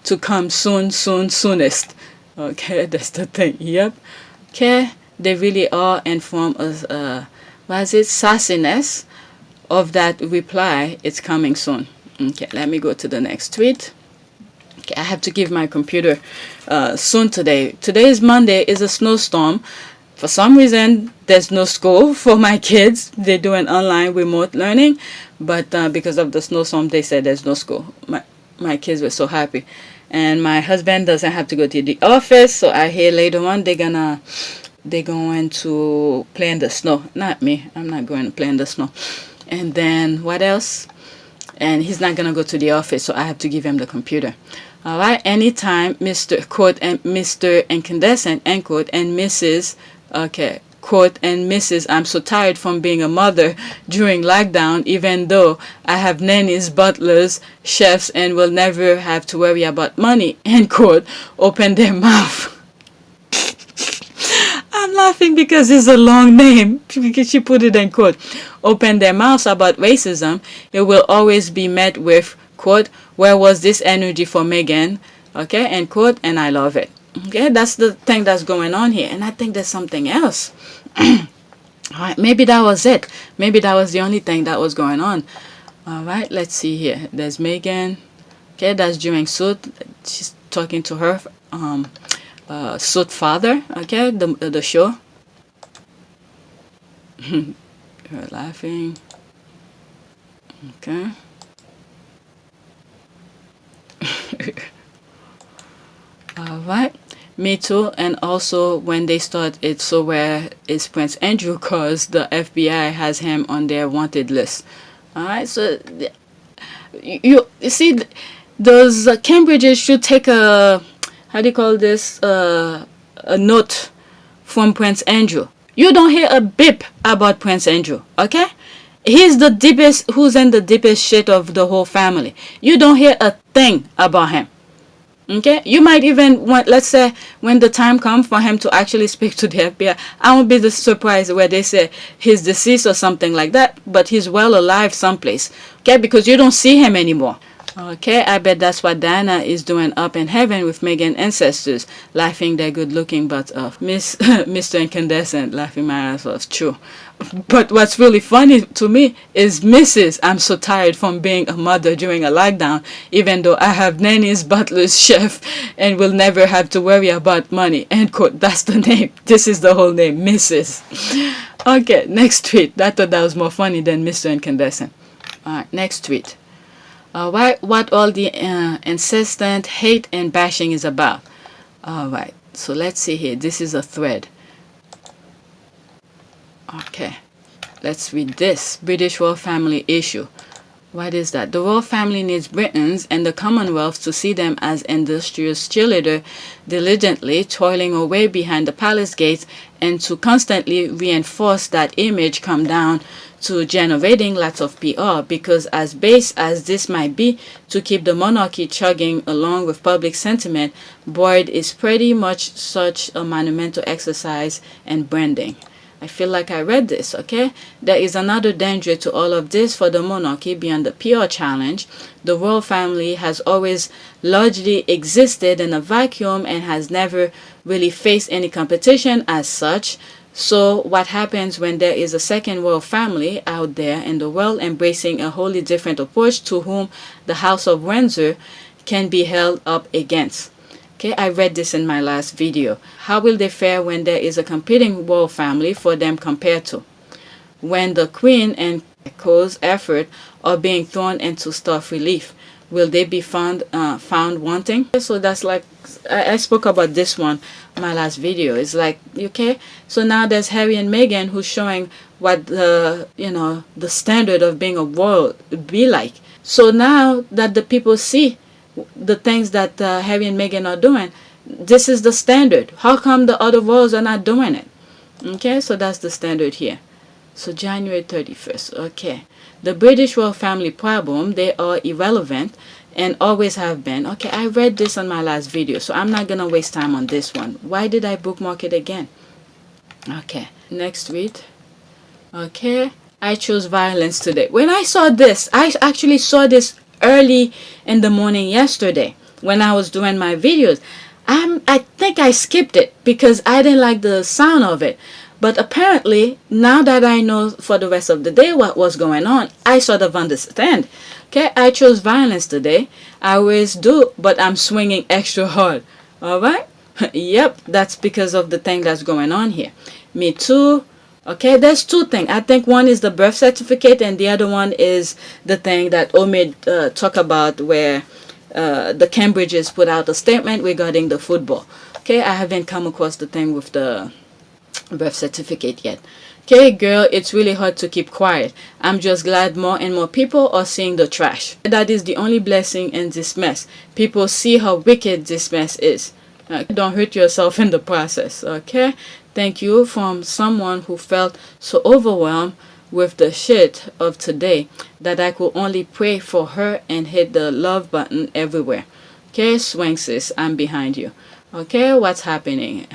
to come soonest. Okay, that's the thing. Yep. Okay, they really are informed of, sassiness of that reply. It's coming soon. Okay, let me go to the next tweet. Okay, I have to give my computer soon today. Today is Monday, is a snowstorm. For some reason, there's no school for my kids. They're doing online remote learning, but because of the snowstorm, they said there's no school. My kids were so happy. And my husband doesn't have to go to the office, so I hear later on they're going to play in the snow. Not me. I'm not going to play in the snow. And then what else? And he's not going to go to the office, so I have to give him the computer. All right. Anytime Mr. Quote and Mr. Incandescent, end quote, and Mrs. Okay, quote, and Mrs. I'm so tired from being a mother during lockdown, even though I have nannies, butlers, chefs, and will never have to worry about money, end quote, open their mouth. I'm laughing because it's a long name. She put it in quote. Open their mouths about racism. It will always be met with, quote, where was this energy for Meghan? Okay, end quote, and I love it. Okay, that's the thing that's going on here. And I think there's something else. All right, maybe that was it. Maybe that was the only thing that was going on. All right, let's see here. There's Meghan. Okay, that's during Suit. She's talking to her Suit father. Okay, the show. Her laughing. Okay. All right. Me too. And also when they start it's so where is Prince Andrew, cause the FBI has him on their wanted list. All right. So you see those Cambridges should take a, how do you call this, a note from Prince Andrew. You don't hear a beep about Prince Andrew. Okay. He's the deepest, who's in the deepest shit of the whole family. You don't hear a thing about him. Okay, you might even want, let's say, when the time comes for him to actually speak to the FBI, I won't be surprised where they say he's deceased or something like that, but he's well alive someplace. Okay, because you don't see him anymore. Okay, I bet that's what Diana is doing up in heaven with Meghan ancestors, laughing their good looking butts off. Mr. Incandescent laughing my ass off, true. But what's really funny to me is Mrs. I'm so tired from being a mother during a lockdown, even though I have nannies, butlers, chef, and will never have to worry about money. End quote. That's the name. This is the whole name, Mrs. Okay, next tweet. I thought that was more funny than Mr. Incandescent. Alright, next tweet. What all the incessant hate and bashing is about. Alright, so let's see here. This is a thread. Okay, let's read this. British royal family issue. What is that? The royal family needs Britons and the Commonwealth to see them as industrious cheerleader, diligently toiling away behind the palace gates, and to constantly reinforce that image come down to generating lots of PR, because as base as this might be to keep the monarchy chugging along with public sentiment, Boyd is pretty much such a monumental exercise in branding. I feel like I read this, okay? There is another danger to all of this for the monarchy beyond the PR challenge. The royal family has always largely existed in a vacuum and has never really faced any competition as such. So what happens when there is a second royal family out there in the world embracing a wholly different approach to whom the House of Windsor can be held up against? Okay, I read this in my last video. How will they fare when there is a competing royal family for them compared to? When the Queen and co-'s effort are being thrown into stark relief, will they be found wanting? So that's like, I spoke about this one in my last video. It's like, okay, so now there's Harry and Meghan who's showing what the, the standard of being a royal be like. So now that the people see the things that Harry and Meghan are doing, this is the standard. How come the other royals are not doing it? Okay, so that's the standard here. So January 31st. Okay, The British royal family problem, they are irrelevant and always have been. Okay, I read this on my last video, so I'm not gonna waste time on this one. Why did I bookmark it again? Okay, next read. Okay, I chose violence today. When I saw this, I actually saw this early in the morning yesterday when I was doing my videos. I think I skipped it because I didn't like the sound of it. But apparently, now that I know for the rest of the day what was going on, I sort of understand. Okay, I chose violence today. I always do, but I'm swinging extra hard. Alright? Yep, that's because of the thing that's going on here. Me too. Okay, there's two things. I think one is the birth certificate and the other one is the thing that Omid talked about where the Cambridges put out a statement regarding the football. Okay, I haven't come across the thing with the birth certificate yet. Okay, girl, it's really hard to keep quiet. I'm just glad more and more people are seeing the trash. That is the only blessing in this mess. People see how wicked this mess is. Don't hurt yourself in the process, okay? Thank you from someone who felt so overwhelmed with the shit of today that I could only pray for her and hit the love button everywhere. Okay, swing sis, I'm behind you. Okay, what's happening?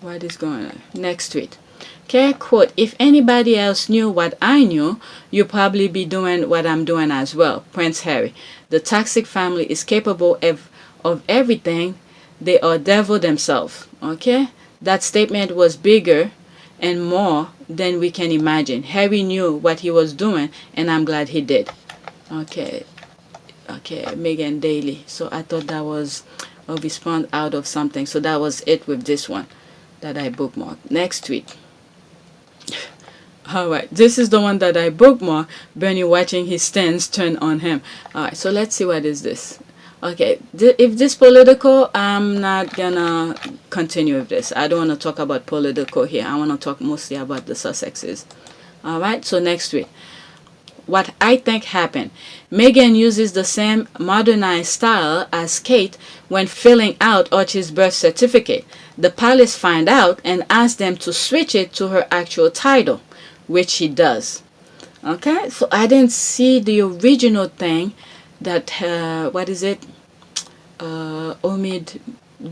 What is going on? Next tweet. Okay, quote, if anybody else knew what I knew, you'd probably be doing what I'm doing as well. Prince Harry. The toxic family is capable of everything. They are devil themselves. Okay? That statement was bigger and more than we can imagine. Harry knew what he was doing, and I'm glad he did. Okay. Okay, Megan Daly. So I thought that was a response out of something. So that was it with this one that I bookmarked. Next tweet. Alright, this is the one that I bookmarked. Bernie watching his stance turn on him. Alright, so let's see what is this. Okay, if this political, I'm not gonna continue with this. I don't want to talk about political here. I want to talk mostly about the Sussexes. Alright, so next week. What I think happened. Meghan uses the same modernized style as Kate when filling out Archie's birth certificate. The palace find out and ask them to switch it to her actual title, which she does. Okay, so I didn't see the original thing that what is it Omid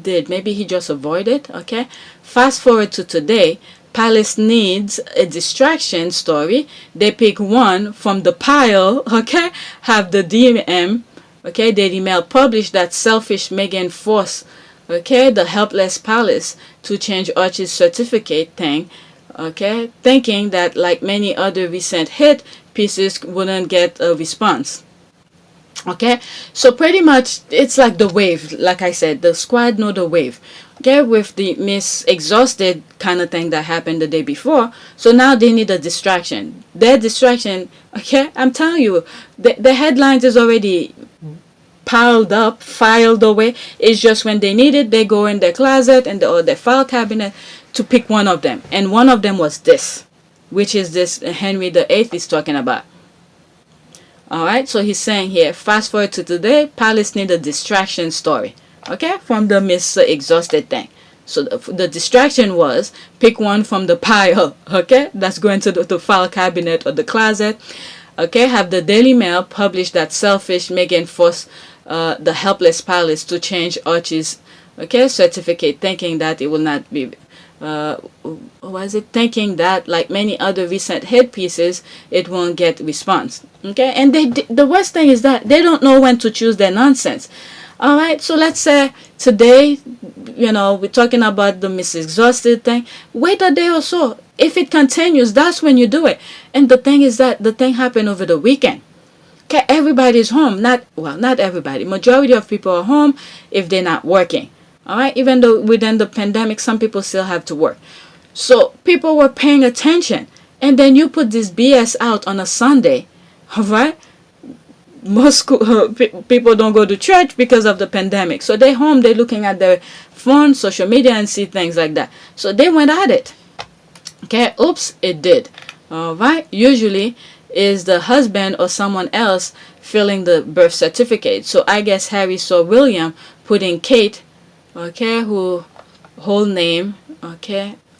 did. Maybe he just avoided. Okay, fast forward to today. Palace needs a distraction story. They pick one from the pile. Okay, have the DM. Okay, Daily Mail published that selfish Meghan forced the helpless palace to change Archie's certificate thing. Okay, thinking that like many other recent hit pieces wouldn't get a response. Okay, so pretty much it's like the wave. Like I said, the squad know the wave. Okay, with the Miss Exhausted kind of thing that happened the day before. So now they need a distraction. Their distraction, okay, I'm telling you, the headlines is already piled up, filed away. It's just when they need it, they go in their closet and or their file cabinet to pick one of them. And one of them was this, which is this Henry VIII is talking about. Alright, so he's saying here, fast forward to today, Palace need a distraction story. Okay, from the Miss Exhausted thing. So the distraction was, pick one from the pile, okay, that's going to the file cabinet or the closet. Okay, have the Daily Mail publish that selfish Meghan forced the helpless Palace to change Archie's certificate, thinking that it will not be thinking that like many other recent hit pieces it won't get response. Okay, and the worst thing is that they don't know when to choose their nonsense. All right, so let's say today, we're talking about the Miss Exhausted thing. Wait a day or so. If it continues, that's when you do it. And the thing is that the thing happened over the weekend. Okay, everybody's home. Not everybody. Majority of people are home if they're not working. All right, even though within the pandemic, some people still have to work. So people were paying attention. And then you put this BS out on a Sunday. All right. Most people don't go to church because of the pandemic. So they're home, they're looking at their phone, social media, and see things like that. So they went at it. Okay, oops, it did. Alright, usually is the husband or someone else filling the birth certificate. So I guess Harry saw William putting Kate, who whole name,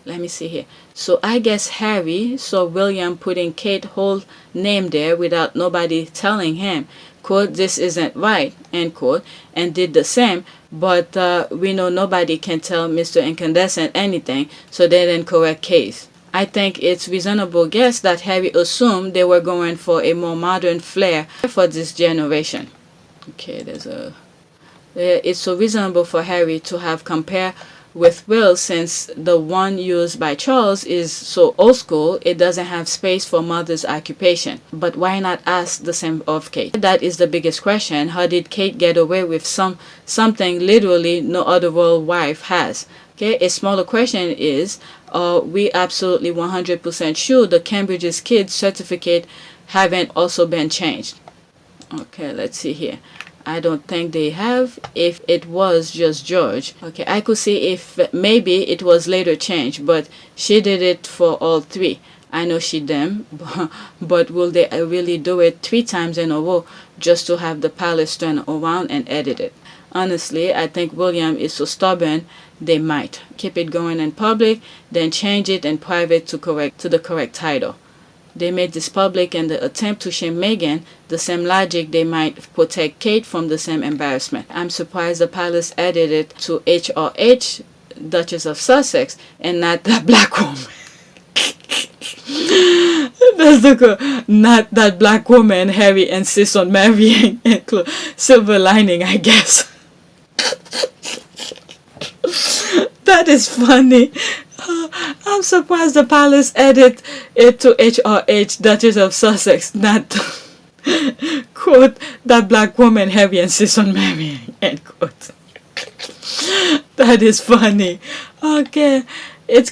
let me see here. So I guess Harry saw William putting Kate's whole name there without nobody telling him, quote, this isn't right, end quote, and did the same. But we know nobody can tell Mr. Incandescent anything, so they didn't correct Kate. I think it's reasonable guess that Harry assumed they were going for a more modern flair for this generation. Okay, it's so reasonable for Harry to have compared with Will, since the one used by Charles is so old school, it doesn't have space for mother's occupation. But why not ask the same of Kate? That is the biggest question. How did Kate get away with something literally no other royal wife has? Okay, a smaller question is, are we absolutely 100% sure the Cambridge's kids certificate haven't also been changed? Okay, let's see here. I don't think they have. If it was just George, okay, I could see if maybe it was later changed, but she did it for all three. I know she them, but will they really do it 3 times in a row just to have the palace turn around and edit it? Honestly, I think William is so stubborn they might keep it going in public, then change it in private to the correct title. They made this public in the attempt to shame Meghan, the same logic they might protect Kate from the same embarrassment. I'm surprised the palace added it to HRH, Duchess of Sussex, and not that black woman. That's the not that black woman Harry insists on marrying. Silver lining, I guess. That is funny. I'm surprised the palace added it to HRH, Duchess of Sussex, not quote, that black woman Harry insists on marrying, end quote. That is funny. Okay, it's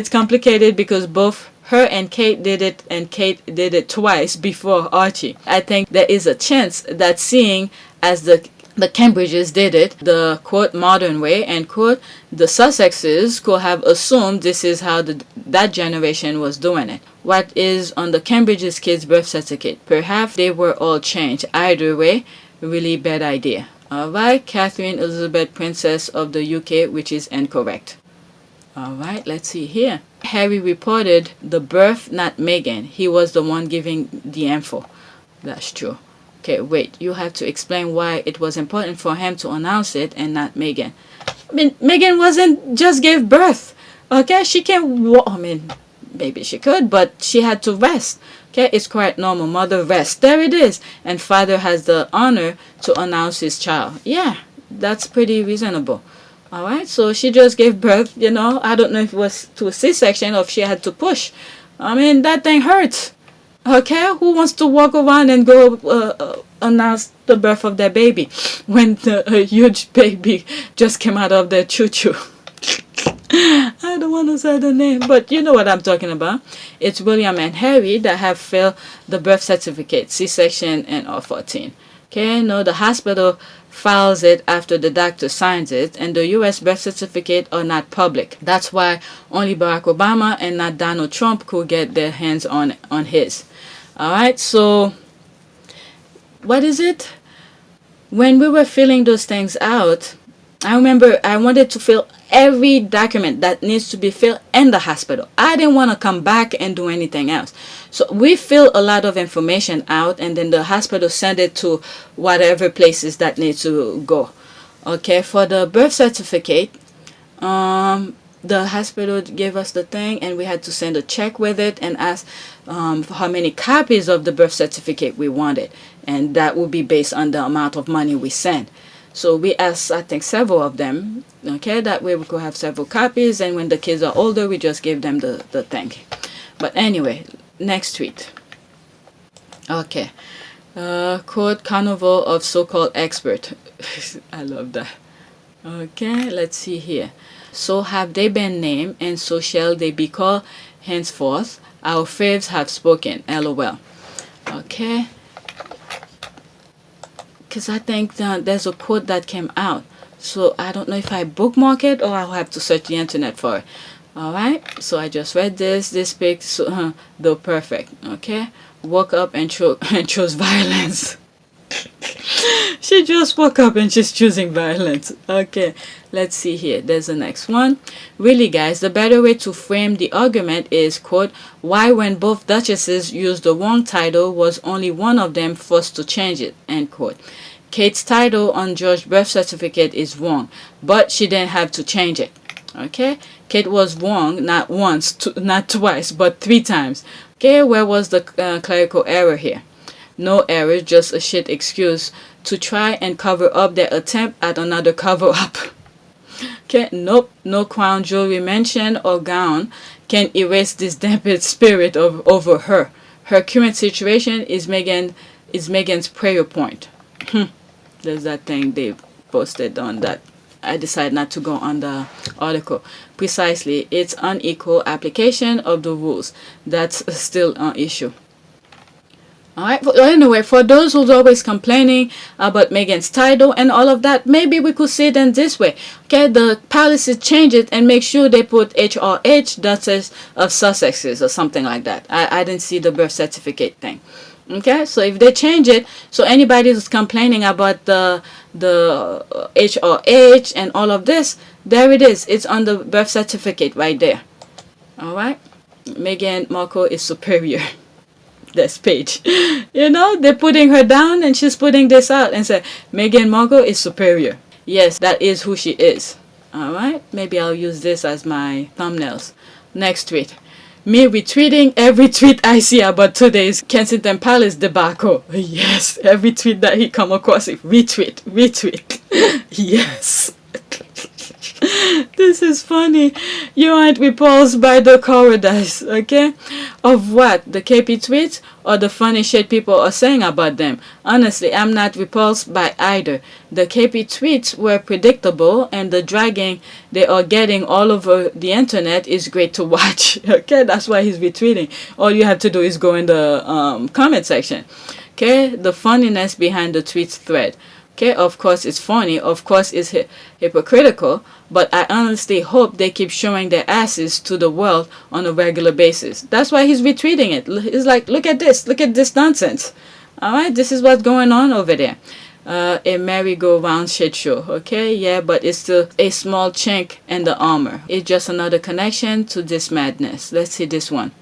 complicated because both her and Kate did it, and Kate did it twice before Archie. I think there is a chance that seeing as the Cambridges did it the quote modern way, end quote, the Sussexes could have assumed this is how that generation was doing it. What is on the Cambridges kids' birth certificate? Perhaps they were all changed. Either way, really bad idea. Alright, Catherine Elizabeth, Princess of the UK, which is incorrect. Alright, let's see here. Harry reported the birth, not Meghan. He was the one giving the info. That's true. Okay, wait, you have to explain why it was important for him to announce it and not Meghan. I mean, Meghan wasn't just gave birth. Okay, she can, I mean, maybe she could, but she had to rest. Okay, it's quite normal. Mother rests. There it is. And father has the honor to announce his child. Yeah, that's pretty reasonable. Alright, so she just gave birth, you know. I don't know if it was to a C-section or if she had to push. I mean, that thing hurts. Okay, who wants to walk around and go announce the birth of their baby when a huge baby just came out of their choo-choo? I don't want to say the name, but you know what I'm talking about. It's William and Harry that have failed the birth certificate, C-section and R14. Okay, no, the hospital files it after the doctor signs it, and the US birth certificate are not public. That's why only Barack Obama and not Donald Trump could get their hands on his. Alright, so what is it? When we were filling those things out, I remember I wanted to fill every document that needs to be filled in the hospital. I didn't want to come back and do anything else. So we fill a lot of information out, and then the hospital send it to whatever places that need to go. Okay, for the birth certificate, the hospital gave us the thing, and we had to send a check with it and ask how many copies of the birth certificate we wanted, and that would be based on the amount of money we send. So we asked, I think, several of them. Okay, that way we could have several copies, and when the kids are older, we just give them the thing. But anyway, next tweet. Okay, quote, carnival of so-called expert. I love that. Okay, let's see here. So have they been named, and so shall they be called henceforth. Our faves have spoken. LOL. Okay. Because I think there's a quote that came out. So I don't know if I bookmark it or I'll have to search the internet for it. Alright. So I just read this. This pics, though perfect. Okay. Woke up and chose violence. She just woke up and she's choosing violence. Okay, let's see here. There's the next one. Really, guys, the better way to frame the argument is, quote, why when both duchesses used the wrong title was only one of them forced to change it, end quote. Kate's title on George's birth certificate is wrong, but she didn't have to change it. Okay, Kate was wrong not once, not twice, but 3 times. Okay, where was the clerical error here? No error, just a shit excuse to try and cover up their attempt at another cover up. Okay, nope, no crown jewelry mention or gown can erase this dampened spirit over her. Her current situation is Meghan's prayer point. There's that thing they posted on that. I decided not to go on the article. Precisely, it's unequal application of the rules. That's still an issue. Alright, anyway, for those who's always complaining about Meghan's title and all of that, maybe we could see it in this way. Okay, the palaces change it and make sure they put HRH, Duchess of Sussex or something like that. I didn't see the birth certificate thing. Okay, so if they change it, so anybody who's complaining about the HRH and all of this, there it is. It's on the birth certificate right there. Alright, Meghan Markle is superior. This page, you know, they're putting her down and she's putting this out and say Meghan Markle is superior. Yes, that is who she is. Alright, maybe I'll use this as my thumbnails. Next tweet. Me retweeting every tweet I see about today's Kensington Palace debacle. Yes, every tweet that he come across, retweet. Yes. This is funny. You aren't repulsed by the cowardice, okay? Of what? The KP tweets or the funny shit people are saying about them? Honestly, I'm not repulsed by either. The KP tweets were predictable and the dragging they are getting all over the internet is great to watch. Okay, that's why he's retweeting. All you have to do is go in the comment section. Okay, the funniness behind the tweets thread. Okay, of course it's funny, of course it's hypocritical, but I honestly hope they keep showing their asses to the world on a regular basis. That's why he's retweeting it. He's like, look at this nonsense. Alright, this is what's going on over there. A merry-go-round shit show, okay? Yeah, but it's still a small chink in the armor. It's just another connection to this madness. Let's see this one.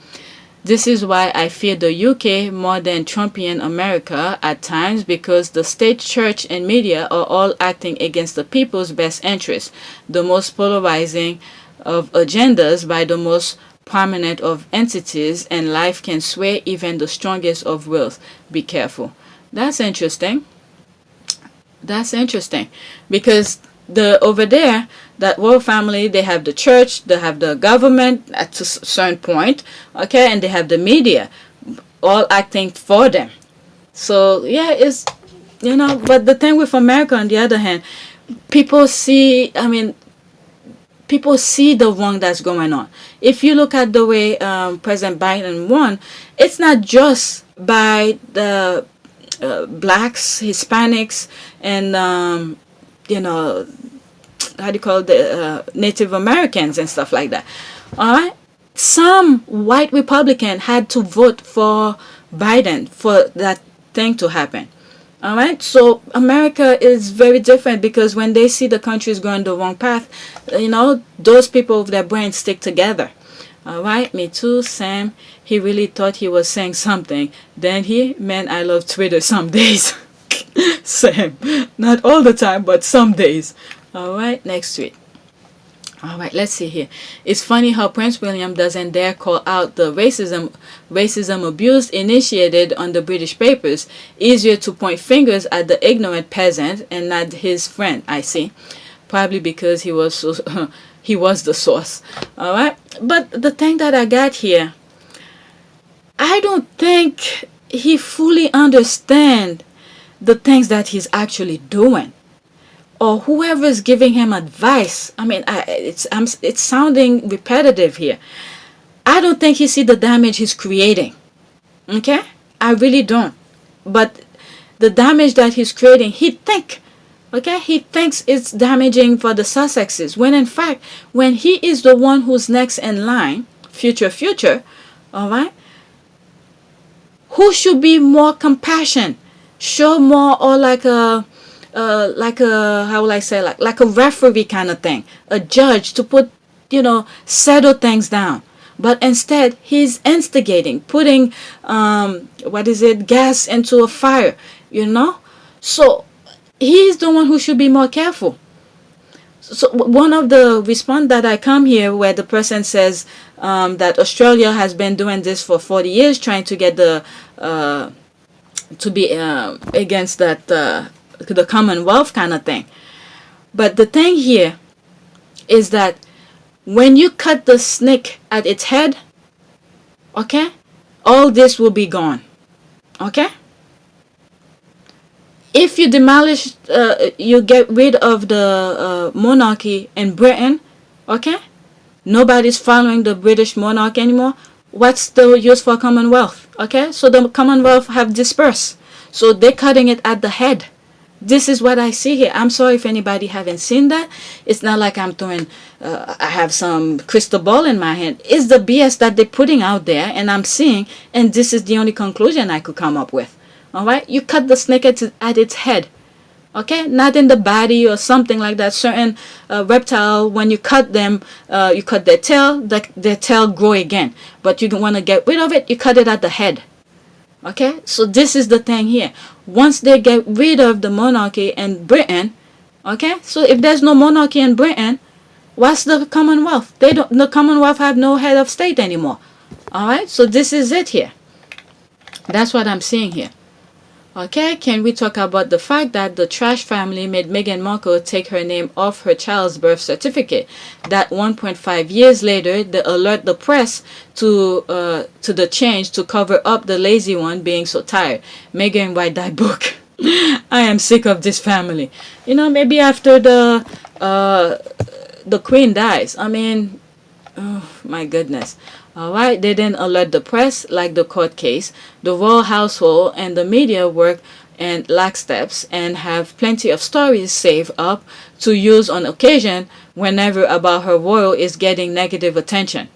This is why I fear the UK more than Trumpian America at times, because the state, church, and media are all acting against the people's best interests, the most polarizing of agendas by the most prominent of entities, and life can sway even the strongest of wills. Be careful. That's interesting. That's interesting, because over there, that royal family, they have the church, they have the government at a certain point, okay, and they have the media all acting for them. So yeah, it's, you know, but the thing with America, on the other hand, people see the wrong that's going on. If you look at the way President Biden won, it's not just by the blacks, Hispanics, and you know, how do you call the Native Americans and stuff like that. All right, some white Republican had to vote for Biden for that thing to happen. All right, so America is very different, because when they see the country is going the wrong path, you know, those people with their brains stick together. All right, me too, Sam. He really thought he was saying something. Then man, I love Twitter some days. Sam, not all the time, but some days. All right, next tweet. All right, let's see here. It's funny how Prince William doesn't dare call out the racism abuse initiated on the British papers. Easier to point fingers at the ignorant peasant and not his friend, I see. Probably because he was the source. All right, but the thing that I got here, I don't think he fully understands the things that he's actually doing, or whoever's giving him advice. I mean, it's sounding repetitive here. I don't think he sees the damage he's creating. Okay, I really don't. But the damage that he's creating, he thinks it's damaging for the Sussexes, when in fact, when he is the one who's next in line, future, all right, who should be more compassion? show more, or like a how will I say, like a referee kind of thing, a judge to put, settle things down. But instead, he's instigating, putting gas into a fire, So he's the one who should be more careful. So one of the response that I come here, where the person says that Australia has been doing this for 40 years, trying to get the to be against that the Commonwealth kind of thing. But the thing here is that when you cut the snake at its head, okay, all this will be gone. Okay. If you demolish, you get rid of the monarchy in Britain, okay? Nobody's following the British monarch anymore. What's the use for Commonwealth? Okay, so the Commonwealth have dispersed. So they're cutting it at the head. This is what I see here. I'm sorry if anybody haven't seen that. It's not like I'm throwing, I have some crystal ball in my hand. It's the BS that they're putting out there, and I'm seeing, and this is the only conclusion I could come up with. All right, you cut the snake at its head, okay, not in the body or something like that. Certain reptile, when you cut them, you cut their tail, their tail grow again. But you want to get rid of it, you cut it at the head. Okay, so this is the thing here. Once they get rid of the monarchy in Britain, okay, so if there's no monarchy in Britain, what's the Commonwealth? The Commonwealth have no head of state anymore. All right, so this is it here. That's what I'm seeing here. Okay, can we talk about the fact that the trash family made Meghan Markle take her name off her child's birth certificate? That 1.5 years later, they alert the press to the change to cover up the lazy one being so tired. Meghan, write that book. I am sick of this family. Maybe after the queen dies. I mean, oh my goodness. Alright, they then alert the press, like the court case. The royal household and the media work in locksteps and have plenty of stories saved up to use on occasion whenever about her royal is getting negative attention.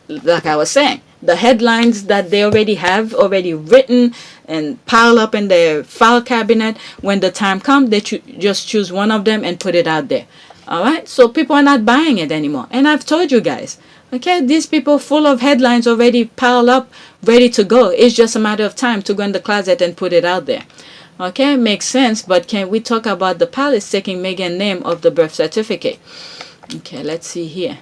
Like I was saying, the headlines that they already have written and piled up in their file cabinet, when the time comes, they just choose one of them and put it out there. Alright, so people are not buying it anymore. And I've told you guys, okay, these people full of headlines already piled up, ready to go. It's just a matter of time to go in the closet and put it out there. Okay, makes sense, but can we talk about the palace taking Meghan's name off the birth certificate? Okay, let's see here.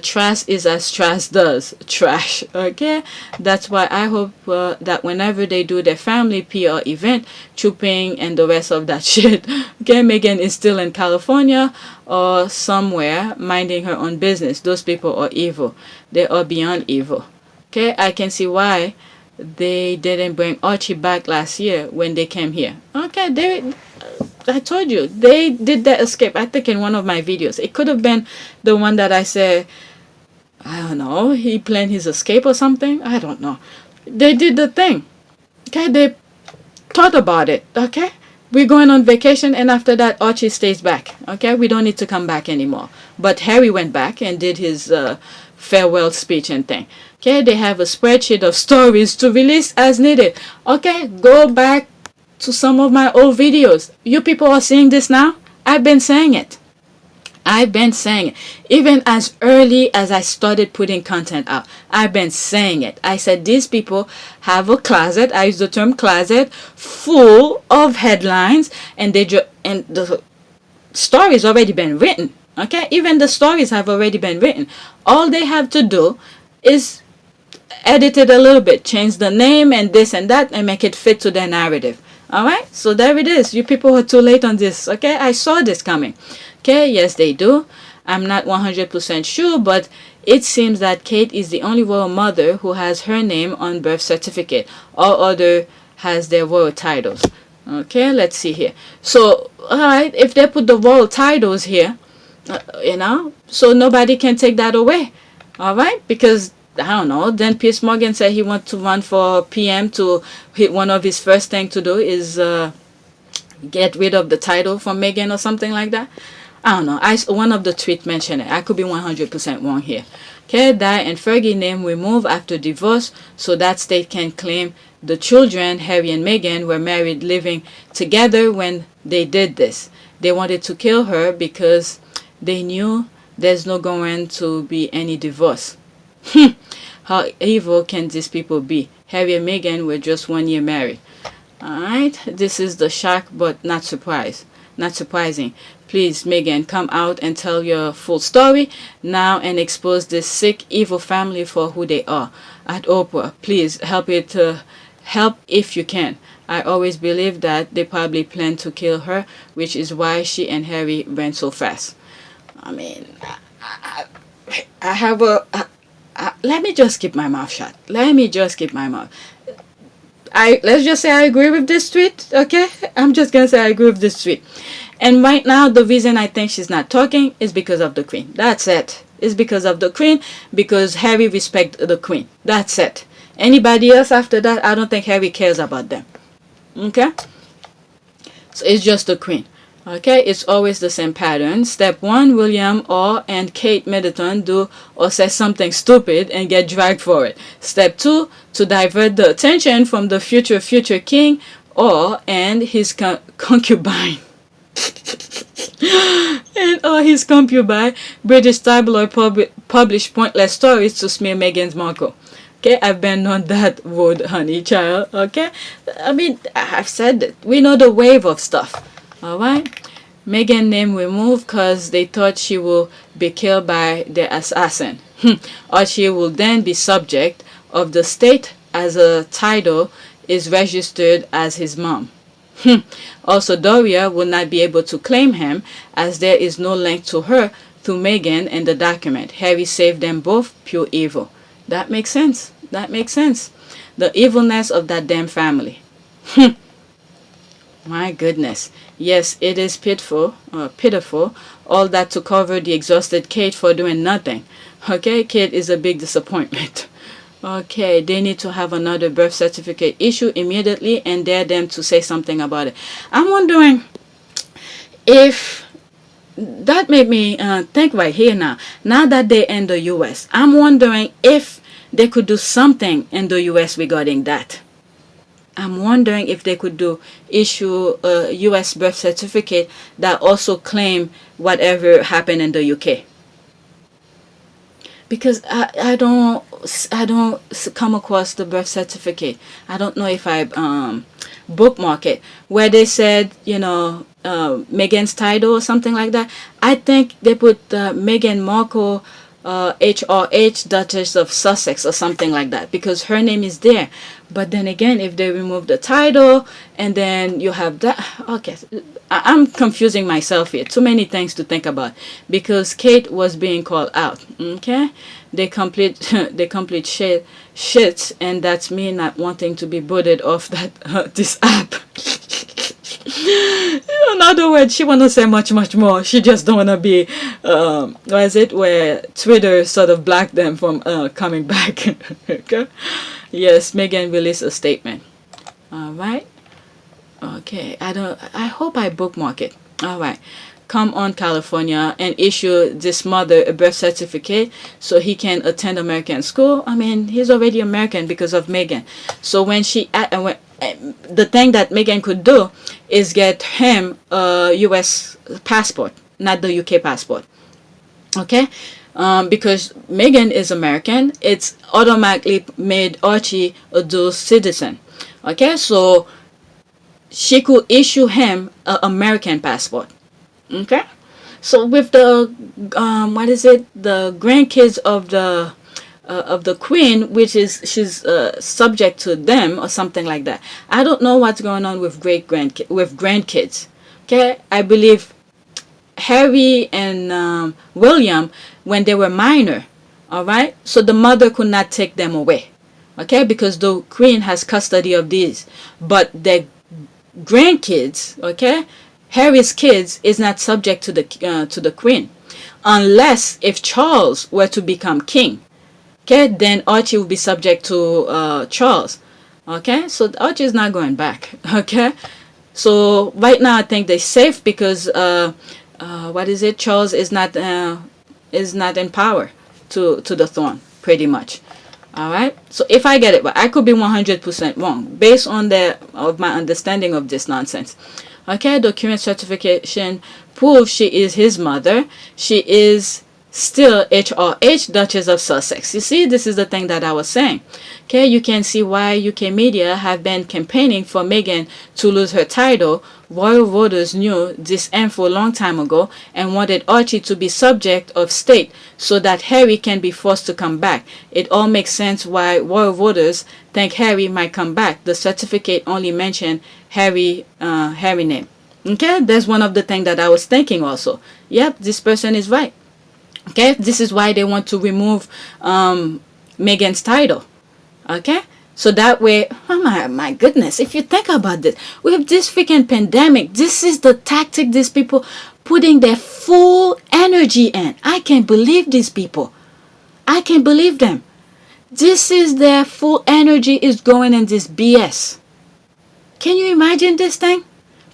Trash is as trash does. Trash, okay? That's why I hope that whenever they do their family PR event, Trooping and the rest of that shit, okay, Meghan is still in California or somewhere minding her own business. Those people are evil. They are beyond evil. Okay, I can see why they didn't bring Archie back last year when they came here. Okay, I told you, they did that escape, I think in one of my videos. It could have been the one that I said, I don't know, he planned his escape or something. I don't know. They did the thing. Okay, they thought about it. Okay, we're going on vacation, and after that, Archie stays back. Okay, we don't need to come back anymore. But Harry went back and did his farewell speech and thing. Okay, they have a spreadsheet of stories to release as needed. Okay, go back to some of my old videos. You people are seeing this now? I've been saying it. Even as early as I started putting content out, I've been saying it. I said these people have a closet, I use the term closet, full of headlines, and and the stories already been written. Okay, even the stories have already been written. All they have to do is edit it a little bit, change the name and this and that, and make it fit to their narrative. Alright, so there it is. You people are too late on this. Okay, I saw this coming. Okay, yes, they do. I'm not 100% sure, but it seems that Kate is the only royal mother who has her name on birth certificate. All other has their royal titles. Okay, let's see here. So, alright, if they put the royal titles here, so nobody can take that away. Alright, because I don't know. Then Piers Morgan said he wants to run for PM to hit one of his first thing to do is get rid of the title from Meghan or something like that. I don't know. One of the tweets mentioned it. I could be 100% wrong here. Okay, died and Fergie name removed after divorce, so that state can claim the children. Harry and Meghan were married, living together when they did this. They wanted to kill her because they knew there's no going to be any divorce. How evil can these people be? Harry and Meghan were just 1 year married. Alright, this is the shock but not surprising. Please, Meghan, come out and tell your full story now and expose this sick, evil family for who they are. At Oprah, please help if you can. I always believe that they probably planned to kill her, which is why she and Harry ran so fast. I mean, I have let me just keep my mouth shut. Let's just say I agree with this tweet, okay? I'm just gonna say I agree with this tweet. And right now, the reason I think she's not talking is because of the Queen. That's it. It's because of the Queen, because Harry respects the Queen. That's it. Anybody else after that, I don't think Harry cares about them. Okay? So it's just the Queen. Okay, it's always the same pattern. Step 1, William and Kate Middleton do or say something stupid and get dragged for it. Step 2, to divert the attention from the future king and his concubine. And his concubine, British tabloid publish pointless stories to smear Meghan's Markle. Okay, I've been on that road, honey child. Okay, I mean, I've said it. We know the wave of stuff. Alright, Meghan name removed because they thought she will be killed by the assassin. Or she will then be subject of the state as a title is registered as his mom. Also, Doria will not be able to claim him as there is no link to her through Meghan and the document. Harry saved them both, pure evil. That makes sense. The evilness of that damn family. My goodness. Yes, it is pitiful. All that to cover the exhausted Kate for doing nothing. Okay, Kate is a big disappointment. Okay, they need to have another birth certificate issued immediately and dare them to say something about it. I'm wondering if that made me think right here now. Now that they're in the U.S., I'm wondering if they could do something in the U.S. regarding that. I'm wondering if they could issue a U.S. birth certificate that also claim whatever happened in the UK. Because I don't come across the birth certificate. I don't know if I bookmark it where they said Meghan's title or something like that. I think they put Meghan Markle HRH, Duchess of Sussex or something like that, because her name is there. But then again, if they remove the title and then you have that, okay, I'm confusing myself here. Too many things to think about because Kate was being called out. Okay, they complete shit, and that's me not wanting to be booted off that this app. In other words, she wanna say much more. She just don't wanna be where Twitter sort of blocked them from coming back. Okay. Yes, Meghan released a statement. Alright. Okay. I hope I bookmark it. Alright. Come on, California, and issue this mother a birth certificate so he can attend American school. I mean, he's already American because of Meghan. So when the thing that Meghan could do is get him a U.S. passport, not the UK passport. Okay? Because Meghan is American, it's automatically made Archie a dual citizen. Okay? So she could issue him an American passport. Okay? So with the, the grandkids of the Queen, which is she's subject to them or something like that. I don't know what's going on with grandkids. Okay, I believe Harry and William, when they were minor, all right, so the mother could not take them away, okay, because the Queen has custody of these, but their grandkids, okay, Harry's kids is not subject to the Queen, unless if Charles were to become king. Okay, then Archie will be subject to Charles. Okay, so Archie is not going back. Okay, so right now I think they're safe because what is it? Charles is not in power to the throne, pretty much. All right. So if I get it, but I could be 100% wrong based on my understanding of this nonsense. Okay. Document certification proves she is his mother. She is still HRH, Duchess of Sussex. You see, this is the thing that I was saying. Okay, you can see why UK media have been campaigning for Meghan to lose her title. Royal voters knew this info a long time ago and wanted Archie to be subject of state so that Harry can be forced to come back. It all makes sense why royal voters think Harry might come back. The certificate only mentioned Harry name. Okay, that's one of the things that I was thinking also. Yep, this person is right. Okay, this is why they want to remove Meghan's title. Okay, so that way, oh my goodness, if you think about this, with this freaking pandemic, this is the tactic these people putting their full energy in. I can't believe these people. I can't believe them. This is their full energy is going in this BS. Can you imagine this thing?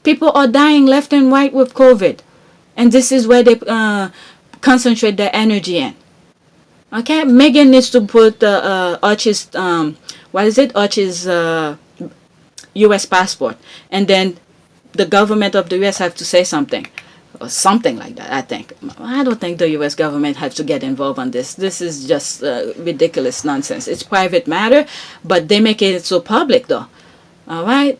People are dying left and right with COVID, and this is where they concentrate their energy in. Okay, Meghan needs to put Archie's Archie's U.S. passport, and then the government of the U.S. have to say something, or something like that. I don't think the U.S. government have to get involved on this. This is just ridiculous nonsense. It's private matter, but they make it so public though. All right,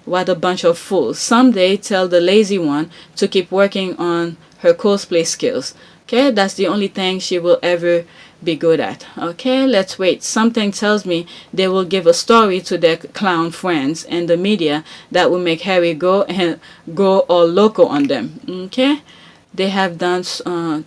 what a bunch of fools. Someday tell the lazy one to keep working on her cosplay skills. Okay, that's the only thing she will ever be good at. Okay, let's wait. Something tells me they will give a story to their clown friends and the media that will make Harry go all loco on them. Okay, they have done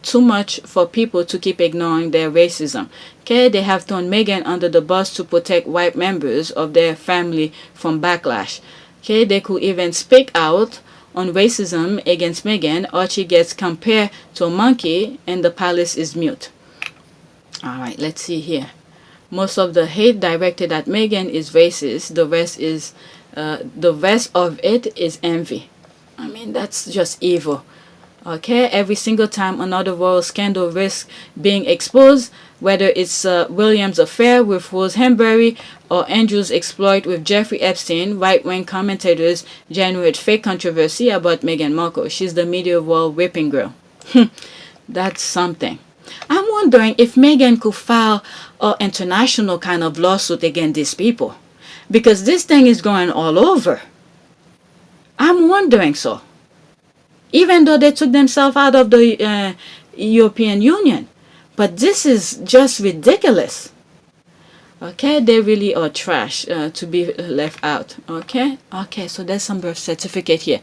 too much for people to keep ignoring their racism. Okay, they have thrown Meghan under the bus to protect white members of their family from backlash. Okay, they could even speak out on racism against Meghan. Archie gets compared to a monkey and the palace is mute. Alright, let's see here. Most of the hate directed at Meghan is racist. The rest of it is envy. I mean, that's just evil. Okay, every single time another royal scandal risks being exposed, whether it's William's affair with Rose Hembury or Andrew's exploit with Jeffrey Epstein, right-wing commentators generate fake controversy about Meghan Markle. She's the media world whipping girl. That's something. I'm wondering if Meghan could file an international kind of lawsuit against these people, because this thing is going all over. I'm wondering so. Even though they took themselves out of the European Union. But this is just ridiculous. Okay, they really are trash to be left out. Okay, so there's some birth certificate here.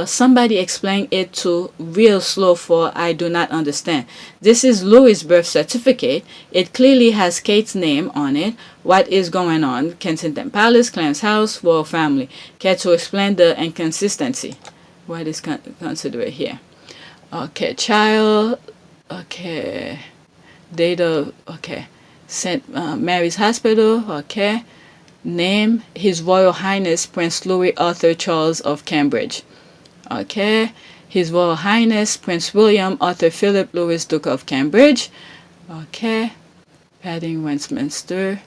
Somebody explain it to real slow for I do not understand. This is Louis' birth certificate. It clearly has Kate's name on it. What is going on? Kensington Palace, Clarence House, royal family. Care to explain the inconsistency? What is considered here? Okay, child. Okay, data. Okay, St. Mary's Hospital. Okay, name His Royal Highness Prince Louis Arthur Charles of Cambridge. Okay, His Royal Highness Prince William Arthur Philip Louis Duke of Cambridge. Okay, Padding Westminster.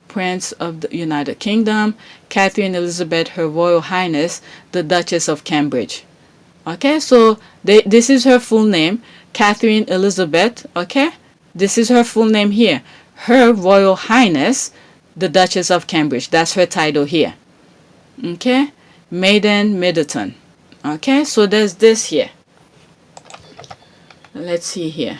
Prince of the United Kingdom, Catherine Elizabeth, Her Royal Highness, the Duchess of Cambridge. Okay, so this is her full name, Catherine Elizabeth. Okay, this is her full name here, Her Royal Highness, the Duchess of Cambridge. That's her title here. Okay, Maiden Middleton. Okay, so there's this here. Let's see here.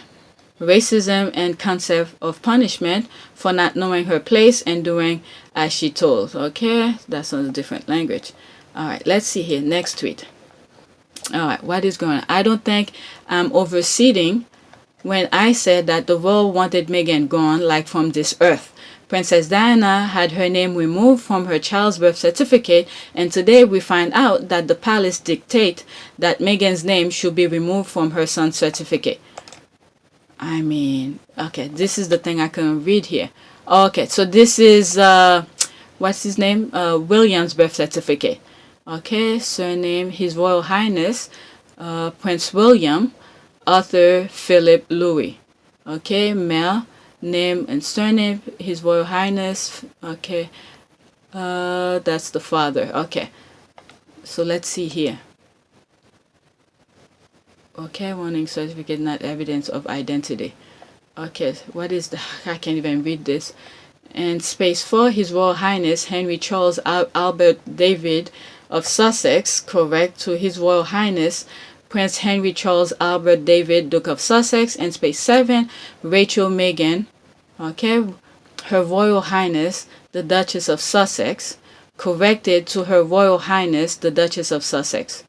Racism and concept of punishment for not knowing her place and doing as she told. Okay, that's on a different language. All right, let's see here. Next tweet. All right, what is going on? I don't think I'm overseeding when I said that the world wanted Meghan gone like from this earth. Princess Diana had her name removed from her child's birth certificate, and today we find out that the palace dictate that Meghan's name should be removed from her son's certificate. I mean, okay, this is the thing I couldn't read here. Okay, so this is, what's his name? William's birth certificate. Okay, surname, His Royal Highness, Prince William, Arthur Philip Louis. Okay, male, name and surname, His Royal Highness. Okay, that's the father. Okay, so let's see here. Okay, warning certificate, not evidence of identity. Okay, what is the, I can't even read this. And space 4, His Royal Highness Henry Charles Albert David of Sussex, correct, to His Royal Highness Prince Henry Charles Albert David, Duke of Sussex. And space 7, Rachel Megan, okay, Her Royal Highness the Duchess of Sussex, corrected to Her Royal Highness the Duchess of Sussex.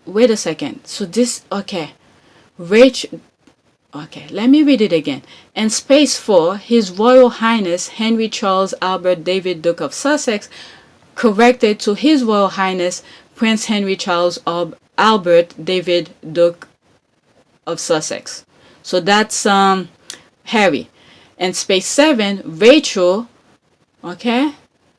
Wait a second. So this, okay, Rachel, okay, let me read it again. And space 4, His Royal Highness Henry Charles Albert David, Duke of Sussex, corrected to His Royal Highness Prince Henry Charles Albert David, Duke of Sussex. So that's Harry. And space 7, Rachel, okay,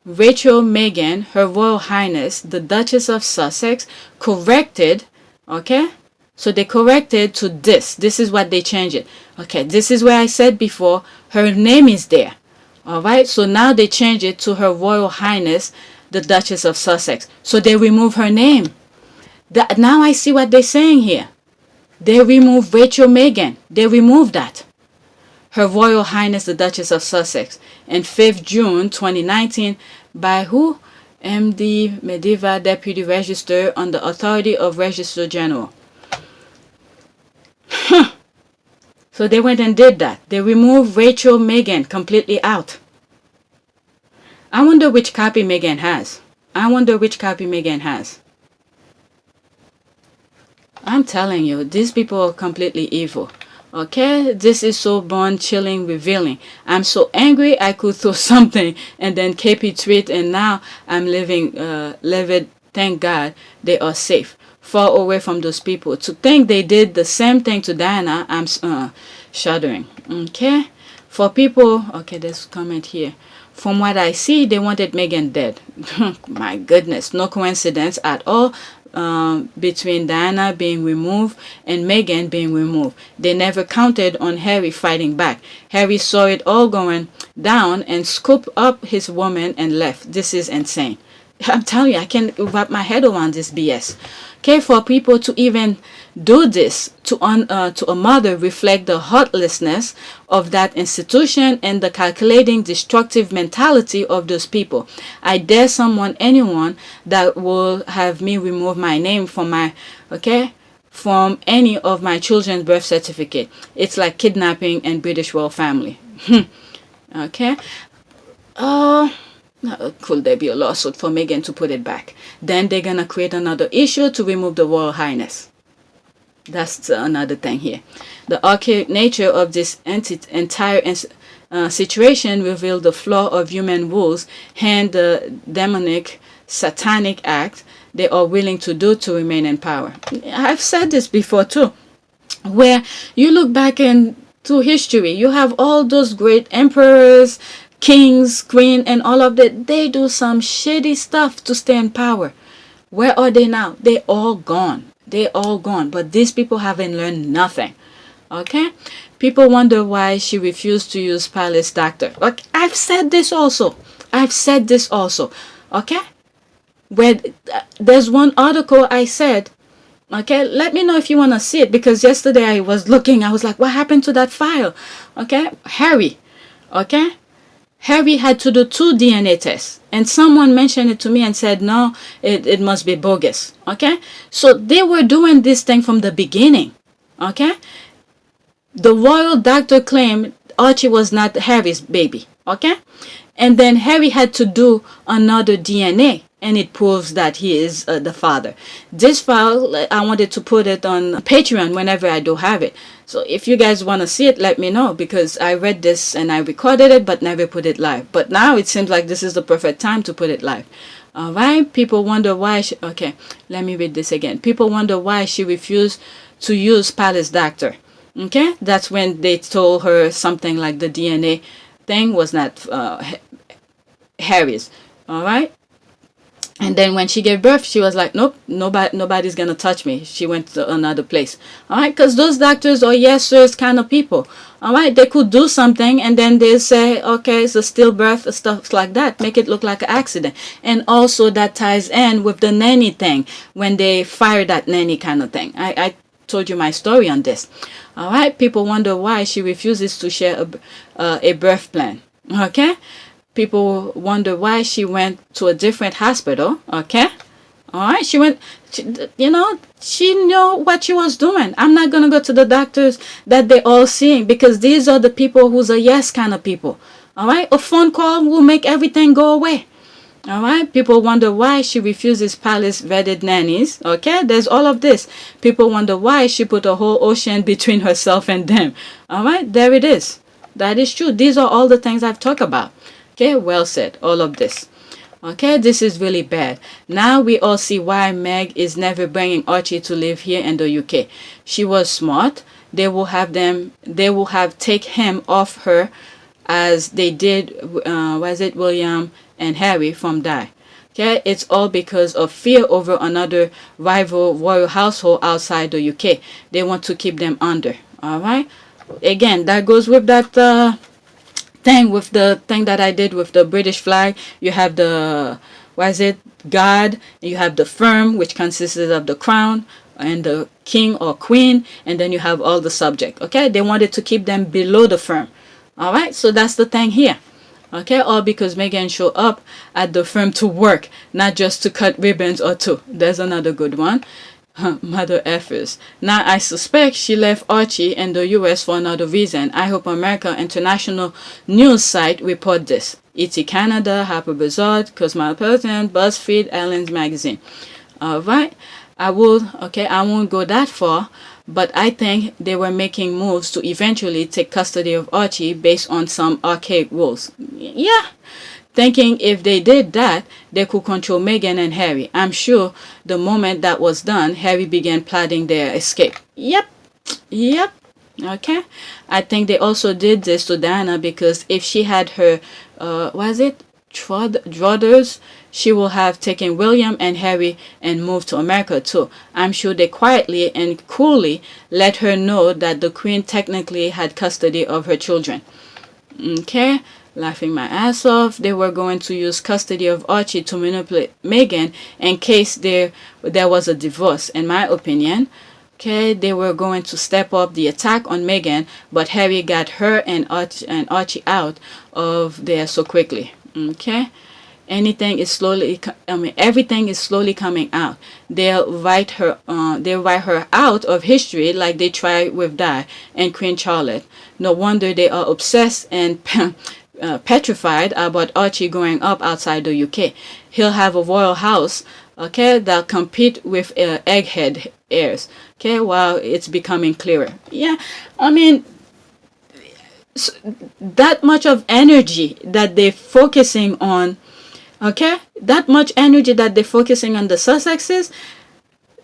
Rachel Megan, Her Royal Highness the Duchess of Sussex, corrected, okay, so they corrected to this. This is what they changed it. Okay, this is where I said before, her name is there. Alright, so now they change it to Her Royal Highness the Duchess of Sussex. So they remove her name. Now I see what they're saying here. They remove Rachel Megan. They removed that. Her Royal Highness the Duchess of Sussex. And 5th June 2019 by who? M.D. Mediva, Deputy Register on the authority of Registrar General. So they went and did that. They removed Rachel Megan completely out. I wonder which copy Megan has. I wonder which copy Megan has. I'm telling you, these people are completely evil. Okay, this is so bone chilling, revealing. I'm so angry I could throw something and then KP tweet, and now I'm living livid. Thank God they are safe, far away from those people. To think they did the same thing to Diana, I'm shuddering. Okay, for people, okay, there's a comment here. From what I see, they wanted Megan dead. My goodness, no coincidence at all between Diana being removed and Megan being removed. They never counted on Harry fighting back. Harry saw it all going down and scooped up his woman and left. This is insane. I'm telling you, I can't wrap my head around this BS. Okay, for people to even do this to a mother reflect the heartlessness of that institution and the calculating, destructive mentality of those people. I dare anyone that will have me remove my name from my, okay, from any of my children's birth certificate. It's like kidnapping and British royal family. Okay. Could there be a lawsuit for Megan to put it back? Then they're gonna create another issue to remove the Royal Highness. That's another thing here. The archaic nature of this entire situation revealed the flaw of human rules and the demonic, satanic act they are willing to do to remain in power. I've said this before too, where you look back into history, you have all those great emperors, kings, queen, and all of that. They do some shitty stuff to stay in power. Where are they now? They all gone. They all gone. But these people haven't learned nothing. Okay? People wonder why she refused to use palace doctor. Okay, I've said this also. Okay? Where there's one article I said. Okay, let me know if you want to see it, because yesterday I was looking. I was like, what happened to that file? Okay? Harry. Okay? Harry had to do 2 DNA tests, and someone mentioned it to me and said, no, it must be bogus. Okay, so they were doing this thing from the beginning. Okay, the royal doctor claimed Archie was not Harry's baby. Okay, and then Harry had to do another DNA, and it proves that he is the father. This file, I wanted to put it on Patreon whenever I do have it. So if you guys want to see it, let me know, because I read this and I recorded it but never put it live. But now it seems like this is the perfect time to put it live. Alright, people wonder why she, okay, let me read this again. People wonder why she refused to use palace doctor. Okay, that's when they told her something like the DNA thing was not Harry's. Alright, And then when she gave birth, she was like, nope, nobody's gonna touch me. She went to another place. All right, because those doctors are yes sirs kind of people. All right, they could do something and then they say, okay, it's a stillbirth, stuff like that, make it look like an accident. And also that ties in with the nanny thing, when they fired that nanny kind of thing. I told you my story on this. All right, people wonder why she refuses to share a birth plan. Okay, people wonder why she went to a different hospital. Okay, all right, she knew what she was doing. I'm not gonna go to the doctors that they all seeing, because these are the people who's a yes kind of people. All right, a phone call will make everything go away. All right, people wonder why she refuses palace vetted nannies. Okay, there's all of this. People wonder why she put a whole ocean between herself and them. All right, there it is. That is true. These are all the things I've talked about. Okay, well said, all of this. Okay, this is really bad. Now we all see why Meg is never bringing Archie to live here in the UK. She was smart. They will have take him off her, as they did, William and Harry from Di. Okay, it's all because of fear over another rival royal household outside the UK. They want to keep them under. All right. Again, that goes with that thing, with the thing that I did with the British flag. You have the God, you have the firm, which consisted of the crown and the king or queen, and then you have all the subject. Okay, they wanted to keep them below the firm. All right, so that's the thing here. Okay, all because Meghan showed up at the firm to work, not just to cut ribbons or two. There's another good one. Mother effers. Now I suspect she left Archie in the US for another reason. I hope America International News site report this. ET Canada, Harper Bazaar, Cosmopolitan, BuzzFeed, Ellen's Magazine. Alright. I won't go that far, but I think they were making moves to eventually take custody of Archie based on some archaic rules. Yeah. Thinking if they did that, they could control Meghan and Harry. I'm sure the moment that was done, Harry began plotting their escape. Yep. Okay. I think they also did this to Diana because if she had her, druthers, she will have taken William and Harry and moved to America too. I'm sure they quietly and coolly let her know that the Queen technically had custody of her children. Okay. Laughing my ass off. They were going to use custody of Archie to manipulate Meghan in case there was a divorce, in my opinion. Okay, they were going to step up the attack on Meghan, but Harry got her and Archie out of there so quickly. Okay, everything is slowly coming out. They'll write her out of history like they tried with Di and Queen Charlotte. No wonder they are obsessed and petrified about Archie growing up outside the UK. He'll have a royal house, okay, that'll compete with egghead heirs. Okay, while it's becoming clearer. Yeah, I mean, that much of energy that they're focusing on, okay, that much energy that they're focusing on the Sussexes,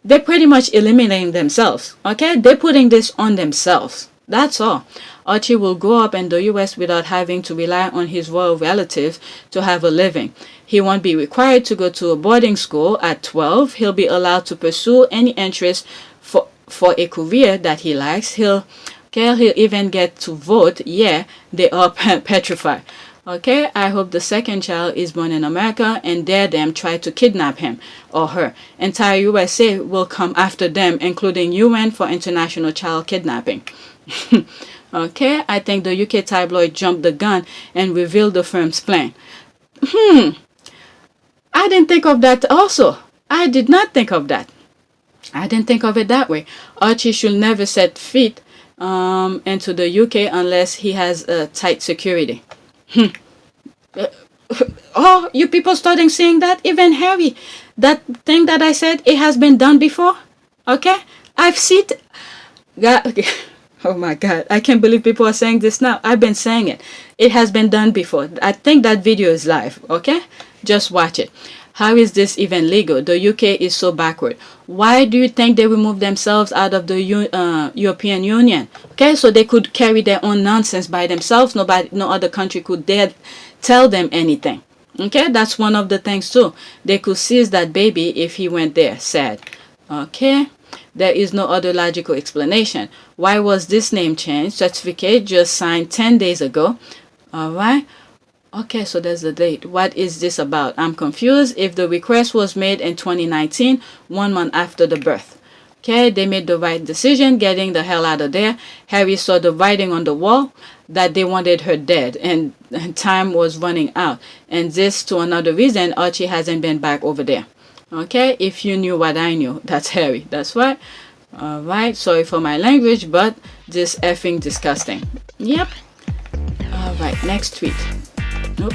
they're pretty much eliminating themselves. Okay, they're putting this on themselves. That's all. Archie will grow up in the US without having to rely on his royal relatives to have a living. He won't be required to go to a boarding school at 12. He'll be allowed to pursue any interest for a career that he likes. He'll even get to vote. Yeah, they are petrified. Okay, I hope the second child is born in America and dare them try to kidnap him or her. Entire USA will come after them, including UN for international child kidnapping. Okay, I think the UK tabloid jumped the gun and revealed the firm's plan. I didn't think of that also. I did not think of that. I didn't think of it that way. Archie should never set feet into the UK unless he has tight security. Oh, you people starting seeing that? Even Harry, that thing that I said, it has been done before. Okay, I've seen it. God, oh my God, I can't believe people are saying this now. I've been saying it. It has been done before. I think that video is live. Okay, just watch it. How is this even legal? The UK is so backward. Why do you think they removed themselves out of the European Union? Okay, so they could carry their own nonsense by themselves. No other country could dare tell them anything. Okay, that's one of the things too. They could seize that baby if he went there. Sad. Okay, there is no other logical explanation. Why was this name changed? Certificate just signed 10 days ago. All right. Okay, so there's the date. What is this about? I'm confused. If the request was made in 2019, 1 month after the birth. Okay, they made the right decision getting the hell out of there. Harry saw the writing on the wall that they wanted her dead, and time was running out. And this to another reason Archie hasn't been back over there. Okay, if you knew what I knew, that's Harry. That's right. Alright, sorry for my language, but this effing disgusting. Yep. Alright, next tweet. Nope.